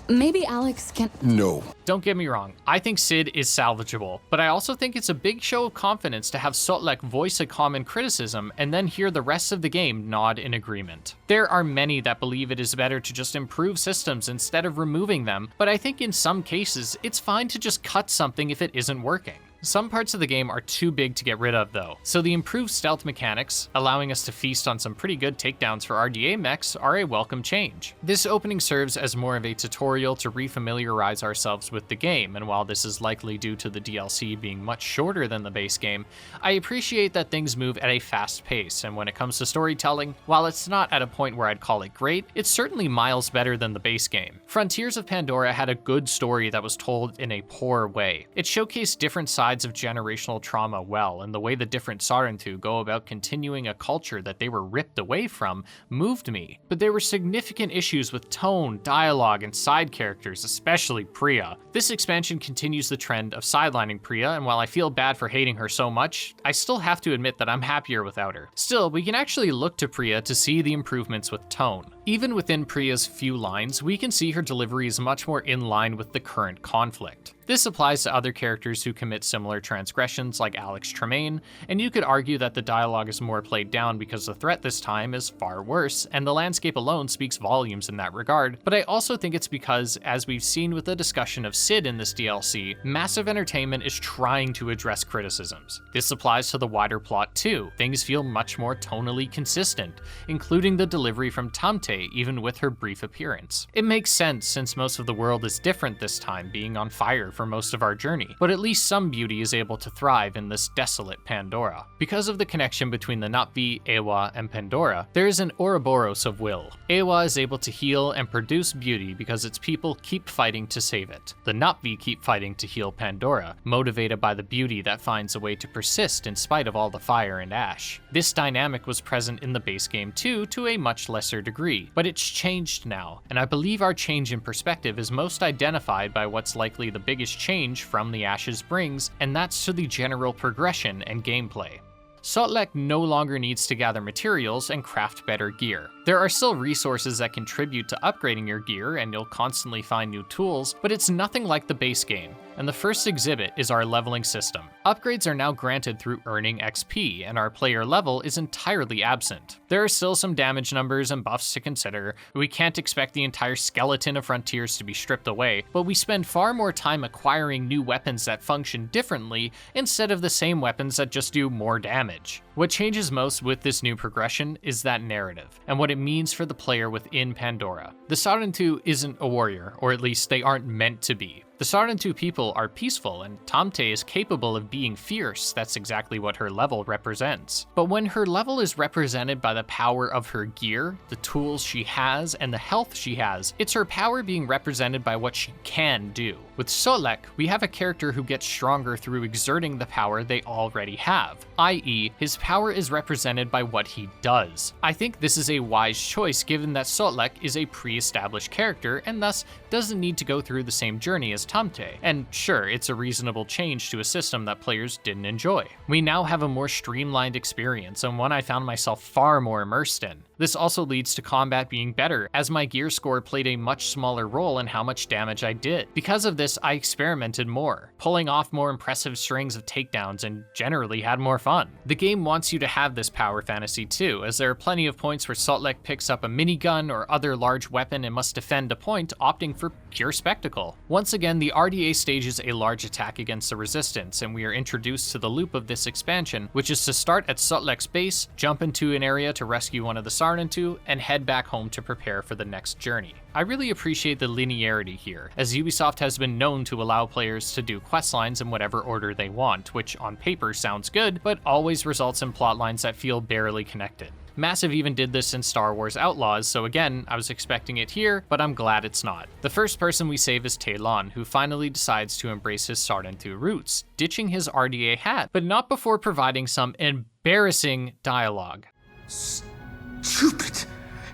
Maybe Alex can... No. Don't get me wrong, I think Sid is salvageable, but I also think it's a big show of confidence to have Sotlek voice a common criticism and then hear the rest of the game nod in agreement. There are many that believe it is better to just improve systems instead of removing them, but I think in some cases, it's fine to just cut something if it isn't working. Some parts of the game are too big to get rid of though, so the improved stealth mechanics, allowing us to feast on some pretty good takedowns for RDA mechs, are a welcome change. This opening serves as more of a tutorial to refamiliarize ourselves with the game, and while this is likely due to the DLC being much shorter than the base game, I appreciate that things move at a fast pace, and when it comes to storytelling, while it's not at a point where I'd call it great, it's certainly miles better than the base game. Frontiers of Pandora had a good story that was told in a poor way. It showcased different sides of generational trauma well, and the way the different Sarentu go about continuing a culture that they were ripped away from moved me. But there were significant issues with tone, dialogue, and side characters, especially Priya. This expansion continues the trend of sidelining Priya, and while I feel bad for hating her so much, I still have to admit that I'm happier without her. Still, we can actually look to Priya to see the improvements with tone. Even within Priya's few lines, we can see her delivery is much more in line with the current conflict. This applies to other characters who commit similar transgressions like Alex Tremaine, and you could argue that the dialogue is more played down because the threat this time is far worse, and the landscape alone speaks volumes in that regard, but I also think it's because, as we've seen with the discussion of Sid in this DLC, Massive Entertainment is trying to address criticisms. This applies to the wider plot too. Things feel much more tonally consistent, including the delivery from Tamte, even with her brief appearance. It makes sense since most of the world is different this time, being on fire for most of our journey, but at least some beauty is able to thrive in this desolate Pandora. Because of the connection between the Na'vi, Aqua, and Pandora, there is an Ouroboros of will. Aqua is able to heal and produce beauty because its people keep fighting to save it. The Na'vi keep fighting to heal Pandora, motivated by the beauty that finds a way to persist in spite of all the fire and ash. This dynamic was present in the base game too, to a much lesser degree, but it's changed now, and I believe our change in perspective is most identified by what's likely the biggest change from the Ashes brings, and that's to the general progression and gameplay. Sotlek no longer needs to gather materials and craft better gear. There are still resources that contribute to upgrading your gear, and you'll constantly find new tools, but it's nothing like the base game. and the first exhibit is our leveling system. Upgrades are now granted through earning XP, and our player level is entirely absent. There are still some damage numbers and buffs to consider. We can't expect the entire skeleton of Frontiers to be stripped away, but we spend far more time acquiring new weapons that function differently instead of the same weapons that just do more damage. What changes most with this new progression is that narrative, and what it means for the player within Pandora. The Sarentu isn't a warrior, or at least they aren't meant to be. The Sarentu people are peaceful, and Tamte is capable of being fierce. That's exactly what her level represents. But when her level is represented by the power of her gear, the tools she has, and the health she has, it's her power being represented by what she can do. With Solek, we have a character who gets stronger through exerting the power they already have, i.e., his power is represented by what he does. I think this is a wise choice given that Solek is a pre-established character and thus doesn't need to go through the same journey as Tamte, and sure, it's a reasonable change to a system that players didn't enjoy. We now have a more streamlined experience, and one I found myself far more immersed in. This also leads to combat being better, as my gear score played a much smaller role in how much damage I did. Because of this, I experimented more, pulling off more impressive strings of takedowns and generally had more fun. The game wants you to have this power fantasy too, as there are plenty of points where Solek picks up a minigun or other large weapon and must defend a point, opting for pure spectacle. Once again, the RDA stages a large attack against the resistance, and we are introduced to the loop of this expansion, which is to start at Sotlek's base, jump into an area to rescue one of the Sarentu, and head back home to prepare for the next journey. I really appreciate the linearity here, as Ubisoft has been known to allow players to do questlines in whatever order they want, which on paper sounds good, but always results in plotlines that feel barely connected. Massive even did this in Star Wars Outlaws, so again, I was expecting it here, but I'm glad it's not. The first person we save is Talon, who finally decides to embrace his Sarentu roots, ditching his RDA hat, but not before providing some embarrassing dialogue. Stupid!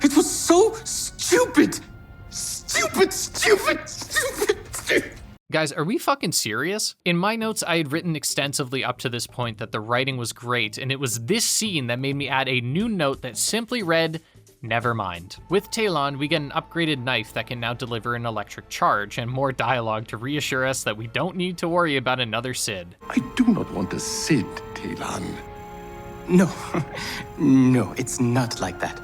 It was so stupid! Stupid! Guys, are we fucking serious? In my notes, I had written extensively up to this point that the writing was great, and it was this scene that made me add a new note that simply read, "Never mind." With Talon, we get an upgraded knife that can now deliver an electric charge, and more dialogue to reassure us that we don't need to worry about another Sid. I do not want a Sid, Talon. No, no, it's not like that.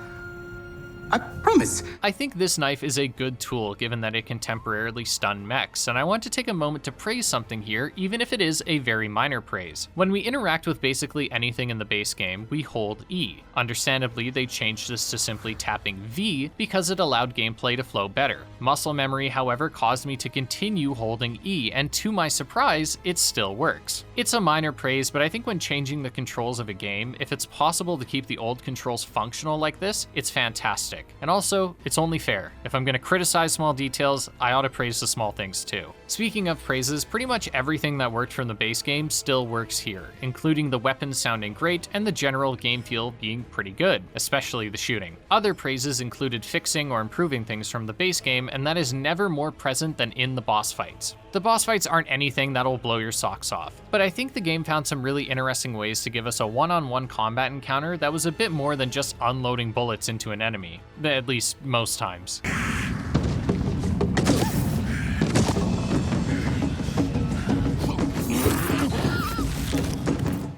I promise. I think this knife is a good tool given that it can temporarily stun mechs, and I want to take a moment to praise something here, even if it is a very minor praise. When we interact with basically anything in the base game, we hold E. Understandably, they changed this to simply tapping V because it allowed gameplay to flow better. Muscle memory, however, caused me to continue holding E, and to my surprise, it still works. It's a minor praise, but I think when changing the controls of a game, if it's possible to keep the old controls functional like this, it's fantastic. And also, it's only fair. If I'm gonna criticize small details, I ought to praise the small things too. Speaking of praises, pretty much everything that worked from the base game still works here, including the weapons sounding great and the general game feel being pretty good, especially the shooting. Other praises included fixing or improving things from the base game, and that is never more present than in the boss fights. The boss fights aren't anything that'll blow your socks off, but I think the game found some really interesting ways to give us a one-on-one combat encounter that was a bit more than just unloading bullets into an enemy, at least most times.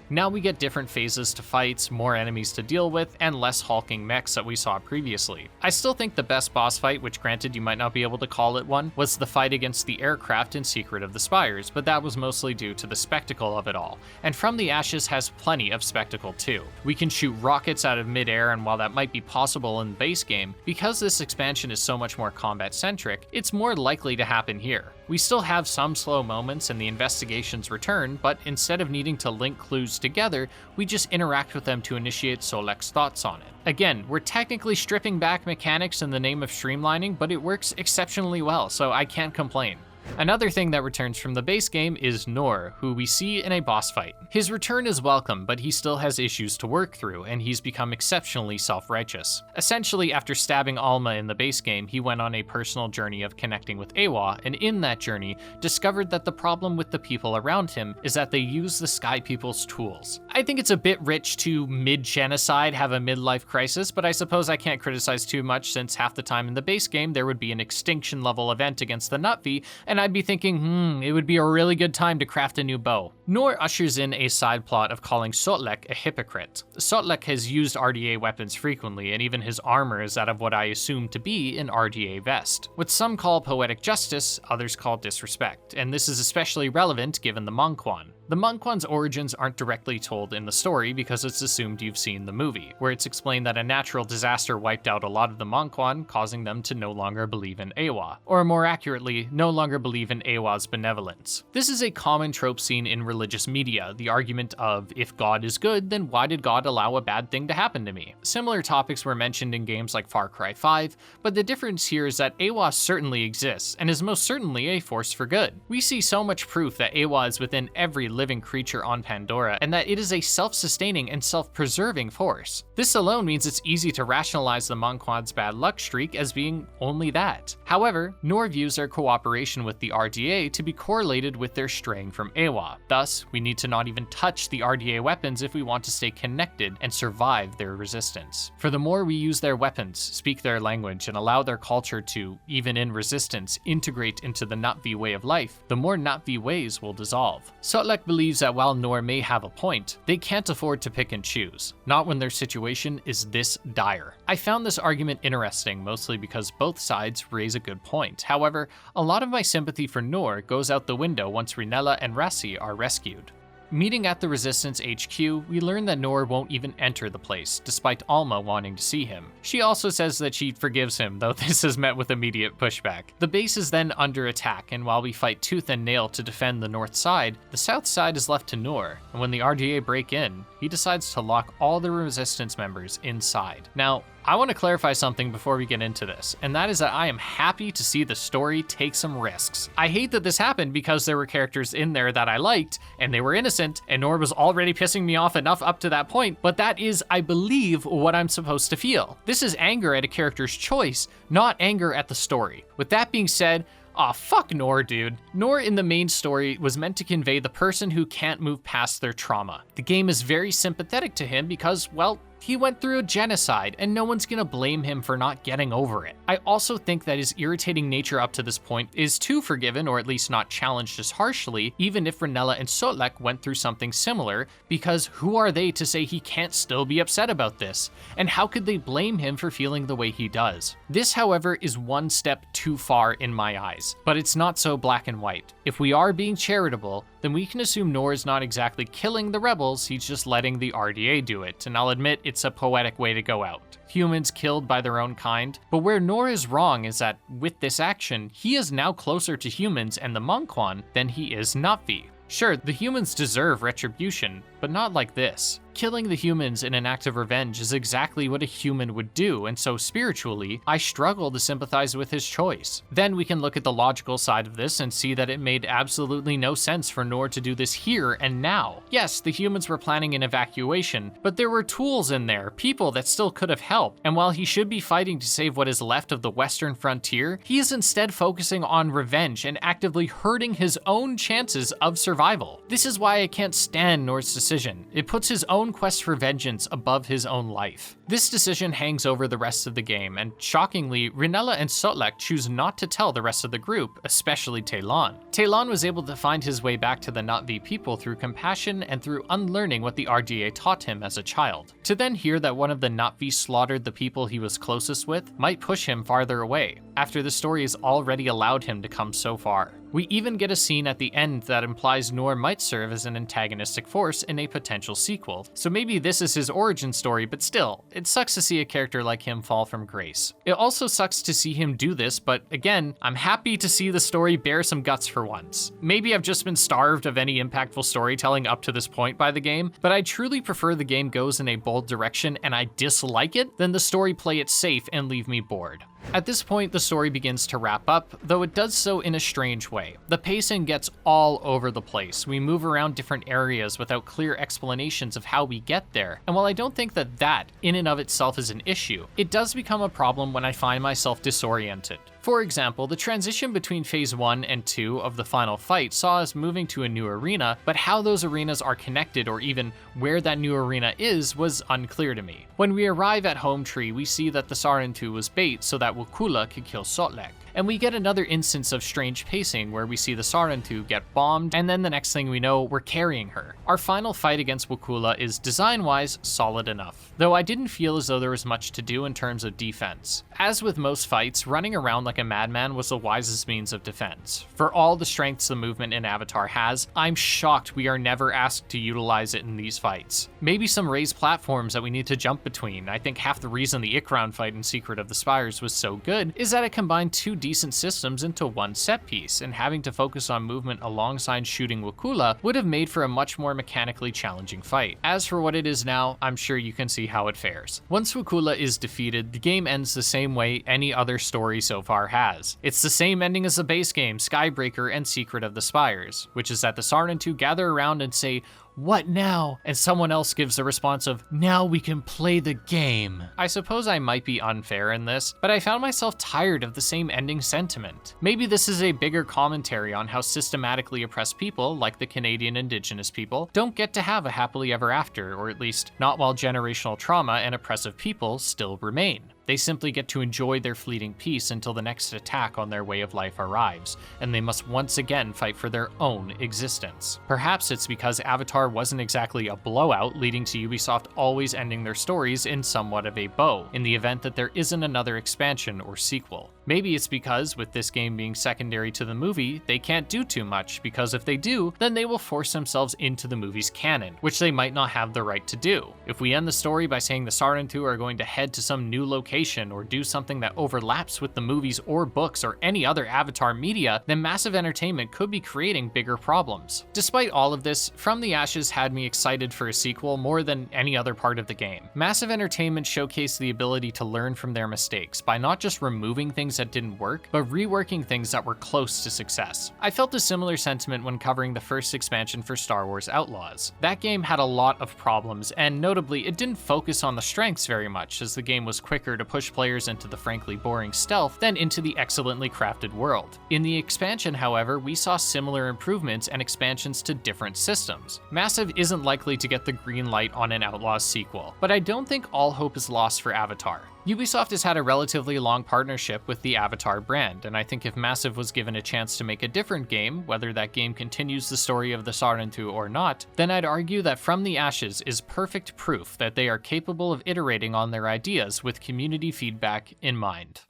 Now we get different phases to fights, more enemies to deal with, and less hulking mechs that we saw previously. I still think the best boss fight, which granted you might not be able to call it one, was the fight against the aircraft in Secret of the Spires, but that was mostly due to the spectacle of it all. And From the Ashes has plenty of spectacle too. We can shoot rockets out of midair, and while that might be possible in the base game, because this expansion is so much more combat-centric, it's more likely to happen here. We still have some slow moments and the investigations return, but instead of needing to link clues together, we just interact with them to initiate Solek's thoughts on it. Again, we're technically stripping back mechanics in the name of streamlining, but it works exceptionally well, so I can't complain. Another thing that returns from the base game is Nor, who we see in a boss fight. His return is welcome, but he still has issues to work through, and he's become exceptionally self-righteous. Essentially, after stabbing Alma in the base game, he went on a personal journey of connecting with Awa, and in that journey, discovered that the problem with the people around him is that they use the Sky People's tools. I think it's a bit rich to mid-genocide have a midlife crisis, but I suppose I can't criticize too much since half the time in the base game there would be an extinction level event against the Nutvi, and and I'd be thinking, it would be a really good time to craft a new bow. Nor ushers in a side plot of calling Sotlek a hypocrite. Sotlek has used RDA weapons frequently, and even his armor is that of what I assume to be an RDA vest. What some call poetic justice, others call disrespect, and this is especially relevant given the Mongquan. The Mongquan's origins aren't directly told in the story because it's assumed you've seen the movie, where it's explained that a natural disaster wiped out a lot of the Mongquan, causing them to no longer believe in Awa, or more accurately, no longer believe in Awa's benevolence. This is a common trope seen in religious media, the argument of, if God is good, then why did God allow a bad thing to happen to me? Similar topics were mentioned in games like Far Cry 5, but the difference here is that Awa certainly exists, and is most certainly a force for good. We see so much proof that Awa is within every living creature on Pandora, and that it is a self-sustaining and self-preserving force. This alone means it's easy to rationalize the Mongquan's bad luck streak as being only that. However, Nor views their cooperation with the RDA to be correlated with their straying from Awa. Thus, we need to not even touch the RDA weapons if we want to stay connected and survive their resistance. For the more we use their weapons, speak their language, and allow their culture to, even in resistance, integrate into the Na'vi way of life, the more Na'vi ways will dissolve. Sotlek believes that while Nor may have a point, they can't afford to pick and choose, not when their situation is this dire. I found this argument interesting, mostly because both sides raise a good point. However, a lot of my sympathy for Nor goes out the window once Rinella and Rassi are rescued. Meeting at the Resistance HQ, we learn that Nor won't even enter the place, despite Alma wanting to see him. She also says that she forgives him, though this is met with immediate pushback. The base is then under attack, and while we fight tooth and nail to defend the north side, the south side is left to Nor, and when the RDA break in, he decides to lock all the Resistance members inside. Now, I want to clarify something before we get into this, and that is that I am happy to see the story take some risks. I hate that this happened because there were characters in there that I liked, and they were innocent, and Nor was already pissing me off enough up to that point, but that is, I believe, what I'm supposed to feel. This is anger at a character's choice, not anger at the story. With that being said, aw, fuck Nor, dude. Nor in the main story was meant to convey the person who can't move past their trauma. The game is very sympathetic to him because, well, he went through a genocide, and no one's gonna blame him for not getting over it. I also think that his irritating nature up to this point is too forgiven, or at least not challenged as harshly, even if Rinella and Sotlek went through something similar, because who are they to say he can't still be upset about this? And how could they blame him for feeling the way he does? This, however, is one step too far in my eyes, but it's not so black and white. If we are being charitable, then we can assume Nor is not exactly killing the rebels, he's just letting the RDA do it, and I'll admit it's a poetic way to go out. Humans killed by their own kind, but where Nor is wrong is that with this action, he is now closer to humans and the Mongquan than he is Na'vi. Sure, the humans deserve retribution, but not like this. Killing the humans in an act of revenge is exactly what a human would do, and so spiritually, I struggle to sympathize with his choice. Then we can look at the logical side of this and see that it made absolutely no sense for Nor to do this here and now. Yes, the humans were planning an evacuation, but there were tools in there, people that still could have helped, and while he should be fighting to save what is left of the western frontier, he is instead focusing on revenge and actively hurting his own chances of survival. This is why I can't stand Nor's decision. It puts his own quest for vengeance above his own life. This decision hangs over the rest of the game, and shockingly, Rinella and Sotlek choose not to tell the rest of the group, especially Talon. Talon was able to find his way back to the Na'vi people through compassion and through unlearning what the RDA taught him as a child. To then hear that one of the Na'vi slaughtered the people he was closest with might push him farther away, after the story has already allowed him to come so far. We even get a scene at the end that implies Nor might serve as an antagonistic force in a potential sequel, so maybe this is his origin story, but still, it sucks to see a character like him fall from grace. It also sucks to see him do this, but again, I'm happy to see the story bear some guts for once. Maybe I've just been starved of any impactful storytelling up to this point by the game, but I truly prefer the game goes in a bold direction and I dislike it than the story play it safe and leave me bored. At this point, the story begins to wrap up, though it does so in a strange way. The pacing gets all over the place. We move around different areas without clear explanations of how we get there. And while I don't think that in and of itself is an issue, it does become a problem when I find myself disoriented. For example, the transition between Phase 1 and 2 of the final fight saw us moving to a new arena, but how those arenas are connected or even where that new arena is was unclear to me. When we arrive at Home Tree, we see that the Sarentu was bait so that Wakula could kill Sotlek. and we get another instance of strange pacing where we see the Sarentu get bombed, and then the next thing we know, we're carrying her. Our final fight against Wakula is design-wise solid enough, though I didn't feel as though there was much to do in terms of defense. As with most fights, running around like a madman was the wisest means of defense. For all the strengths the movement in Avatar has, I'm shocked we are never asked to utilize it in these fights. Maybe some raised platforms that we need to jump between. I think half the reason the Ikran fight in Secret of the Spires was so good is that it combined two decent systems into one set piece, and having to focus on movement alongside shooting Wakula would have made for a much more mechanically challenging fight. As for what it is now, I'm sure you can see how it fares. Once Wakula is defeated, the game ends the same way any other story so far has. It's the same ending as the base game, Skybreaker and Secret of the Spires, which is that the Sarentu gather around and say, "What now?" And someone else gives the response of, "Now we can play the game." I suppose I might be unfair in this, but I found myself tired of the same ending sentiment. Maybe this is a bigger commentary on how systematically oppressed people, like the Canadian Indigenous people, don't get to have a happily ever after, or at least not while generational trauma and oppressive people still remain. They simply get to enjoy their fleeting peace until the next attack on their way of life arrives, and they must once again fight for their own existence. Perhaps it's because Avatar wasn't exactly a blowout, leading to Ubisoft always ending their stories in somewhat of a bow, in the event that there isn't another expansion or sequel. Maybe it's because, with this game being secondary to the movie, they can't do too much, because if they do, then they will force themselves into the movie's canon, which they might not have the right to do. If we end the story by saying the Sarentu are going to head to some new location or do something that overlaps with the movies or books or any other Avatar media, then Massive Entertainment could be creating bigger problems. Despite all of this, From the Ashes had me excited for a sequel more than any other part of the game. Massive Entertainment showcased the ability to learn from their mistakes by not just removing things that didn't work, but reworking things that were close to success. I felt a similar sentiment when covering the first expansion for Star Wars Outlaws. That game had a lot of problems, and notably, it didn't focus on the strengths very much, as the game was quicker to push players into the frankly boring stealth than into the excellently crafted world. In the expansion, however, we saw similar improvements and expansions to different systems. Massive isn't likely to get the green light on an Outlaws sequel, but I don't think all hope is lost for Avatar. Ubisoft has had a relatively long partnership with the Avatar brand, and I think if Massive was given a chance to make a different game, whether that game continues the story of the Sarentu or not, then I'd argue that From the Ashes is perfect proof that they are capable of iterating on their ideas with community feedback in mind.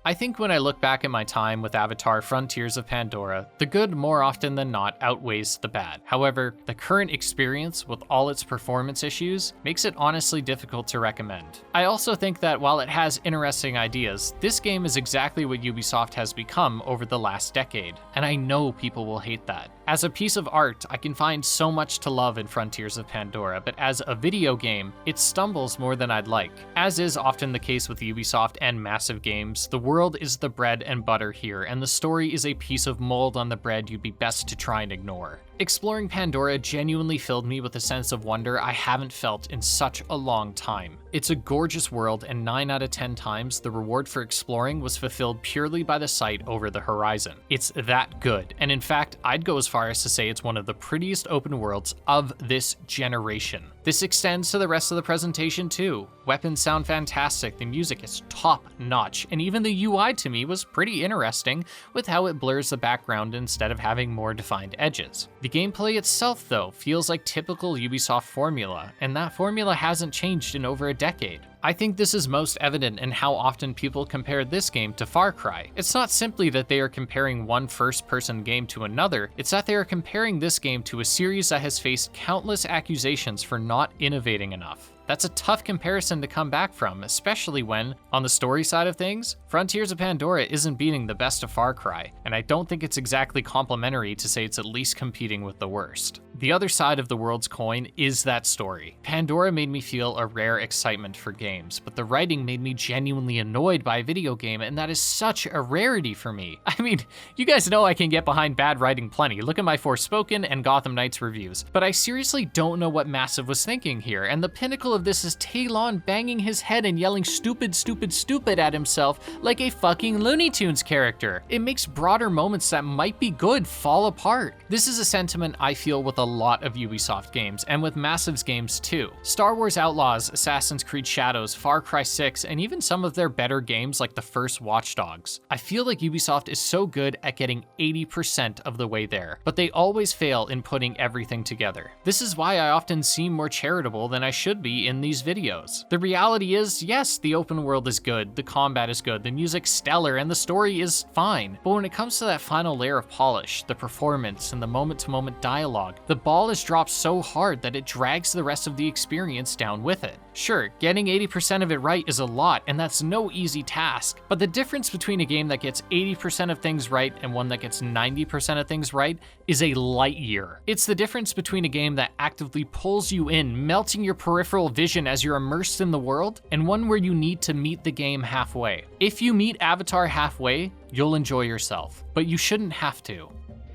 I think when I look back at my time with Avatar Frontiers of Pandora, the good more often than not outweighs the bad. However, the current experience with all its performance issues makes it honestly difficult to recommend. I also think that while it has interesting ideas, this game is exactly what Ubisoft has become over the last decade, and I know people will hate that. As a piece of art, I can find so much to love in Frontiers of Pandora, but as a video game, it stumbles more than I'd like. As is often the case with Ubisoft and Massive games, the world is the bread and butter here, and the story is a piece of mold on the bread you'd be best to try and ignore. Exploring Pandora genuinely filled me with a sense of wonder I haven't felt in such a long time. It's a gorgeous world, and 9 out of 10 times the reward for exploring was fulfilled purely by the sight over the horizon. It's that good, and in fact, I'd go as far as to say it's one of the prettiest open worlds of this generation. This extends to the rest of the presentation too. Weapons sound fantastic, the music is top notch, and even the UI to me was pretty interesting with how it blurs the background instead of having more defined edges. The gameplay itself, though, feels like typical Ubisoft formula, and that formula hasn't changed in over a decade. I think this is most evident in how often people compare this game to Far Cry. It's not simply that they are comparing one first-person game to another, it's that they are comparing this game to a series that has faced countless accusations for not innovating enough. That's a tough comparison to come back from, especially when, on the story side of things, Frontiers of Pandora isn't beating the best of Far Cry, and I don't think it's exactly complimentary to say it's at least competing with the worst. The other side of the world's coin is that story. Pandora made me feel a rare excitement for games, but the writing made me genuinely annoyed by a video game, and that is such a rarity for me. I mean, you guys know I can get behind bad writing plenty, look at my Forspoken and Gotham Knights reviews, but I seriously don't know what Massive was thinking here, and the pinnacle of this is Talon banging his head and yelling stupid, stupid, stupid at himself like a fucking Looney Tunes character. It makes broader moments that might be good fall apart. This is a sentiment I feel with a lot of Ubisoft games, and with Massive's games too. Star Wars Outlaws, Assassin's Creed Shadows, Far Cry 6, and even some of their better games like the first Watch Dogs. I feel like Ubisoft is so good at getting 80% of the way there, but they always fail in putting everything together. This is why I often seem more charitable than I should be in these videos. The reality is, yes, the open world is good, the combat is good, the music's stellar, and the story is fine. But when it comes to that final layer of polish, the performance, and the moment-to-moment dialogue, the ball is dropped so hard that it drags the rest of the experience down with it. Sure, getting 80% of it right is a lot, and that's no easy task, but the difference between a game that gets 80% of things right and one that gets 90% of things right is a light year. It's the difference between a game that actively pulls you in, melting your peripheral vision as you're immersed in the world, and one where you need to meet the game halfway. If you meet Avatar halfway, you'll enjoy yourself, but you shouldn't have to.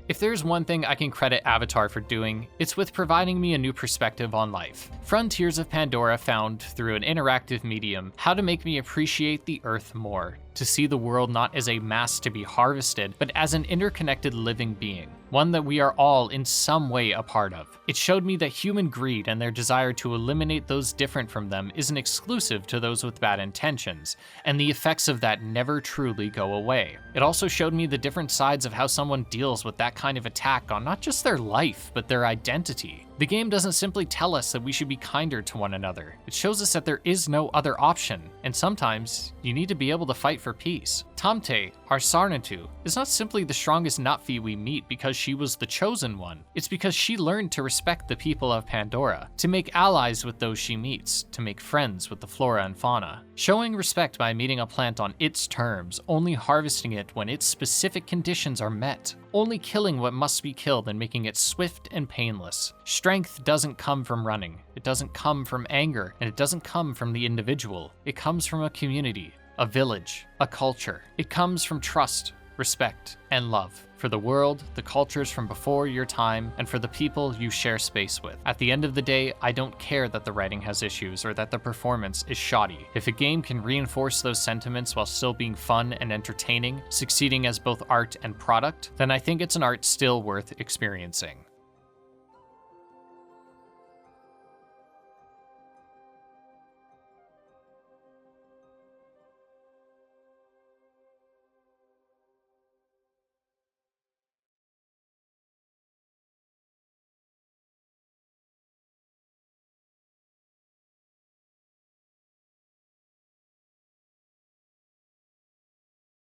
If there's one thing I can credit Avatar for doing, it's with providing me a new perspective on life. Frontiers of Pandora found, through an interactive medium, how to make me appreciate the Earth more, to see the world not as a mass to be harvested, but as an interconnected living being, one that we are all in some way a part of. It showed me that human greed and their desire to eliminate those different from them isn't exclusive to those with bad intentions, and the effects of that never truly go away. It also showed me the different sides of how someone deals with that kind of attack on not just their life, but their identity. The game doesn't simply tell us that we should be kinder to one another. It shows us that there is no other option, and sometimes you need to be able to fight for peace. Tamte, our Sarnatu, is not simply the strongest Nutfi we meet because she was the chosen one. It's because she learned to respect the people of Pandora, to make allies with those she meets, to make friends with the flora and fauna. Showing respect by meeting a plant on its terms, only harvesting it when its specific conditions are met. Only killing what must be killed and making it swift and painless. Strength doesn't come from running, it doesn't come from anger, and it doesn't come from the individual. It comes from a community, a village, a culture. It comes from trust, respect, and love. For the world, the cultures from before your time, and for the people you share space with. At the end of the day, I don't care that the writing has issues or that the performance is shoddy. If a game can reinforce those sentiments while still being fun and entertaining, succeeding as both art and product, then I think it's an art still worth experiencing.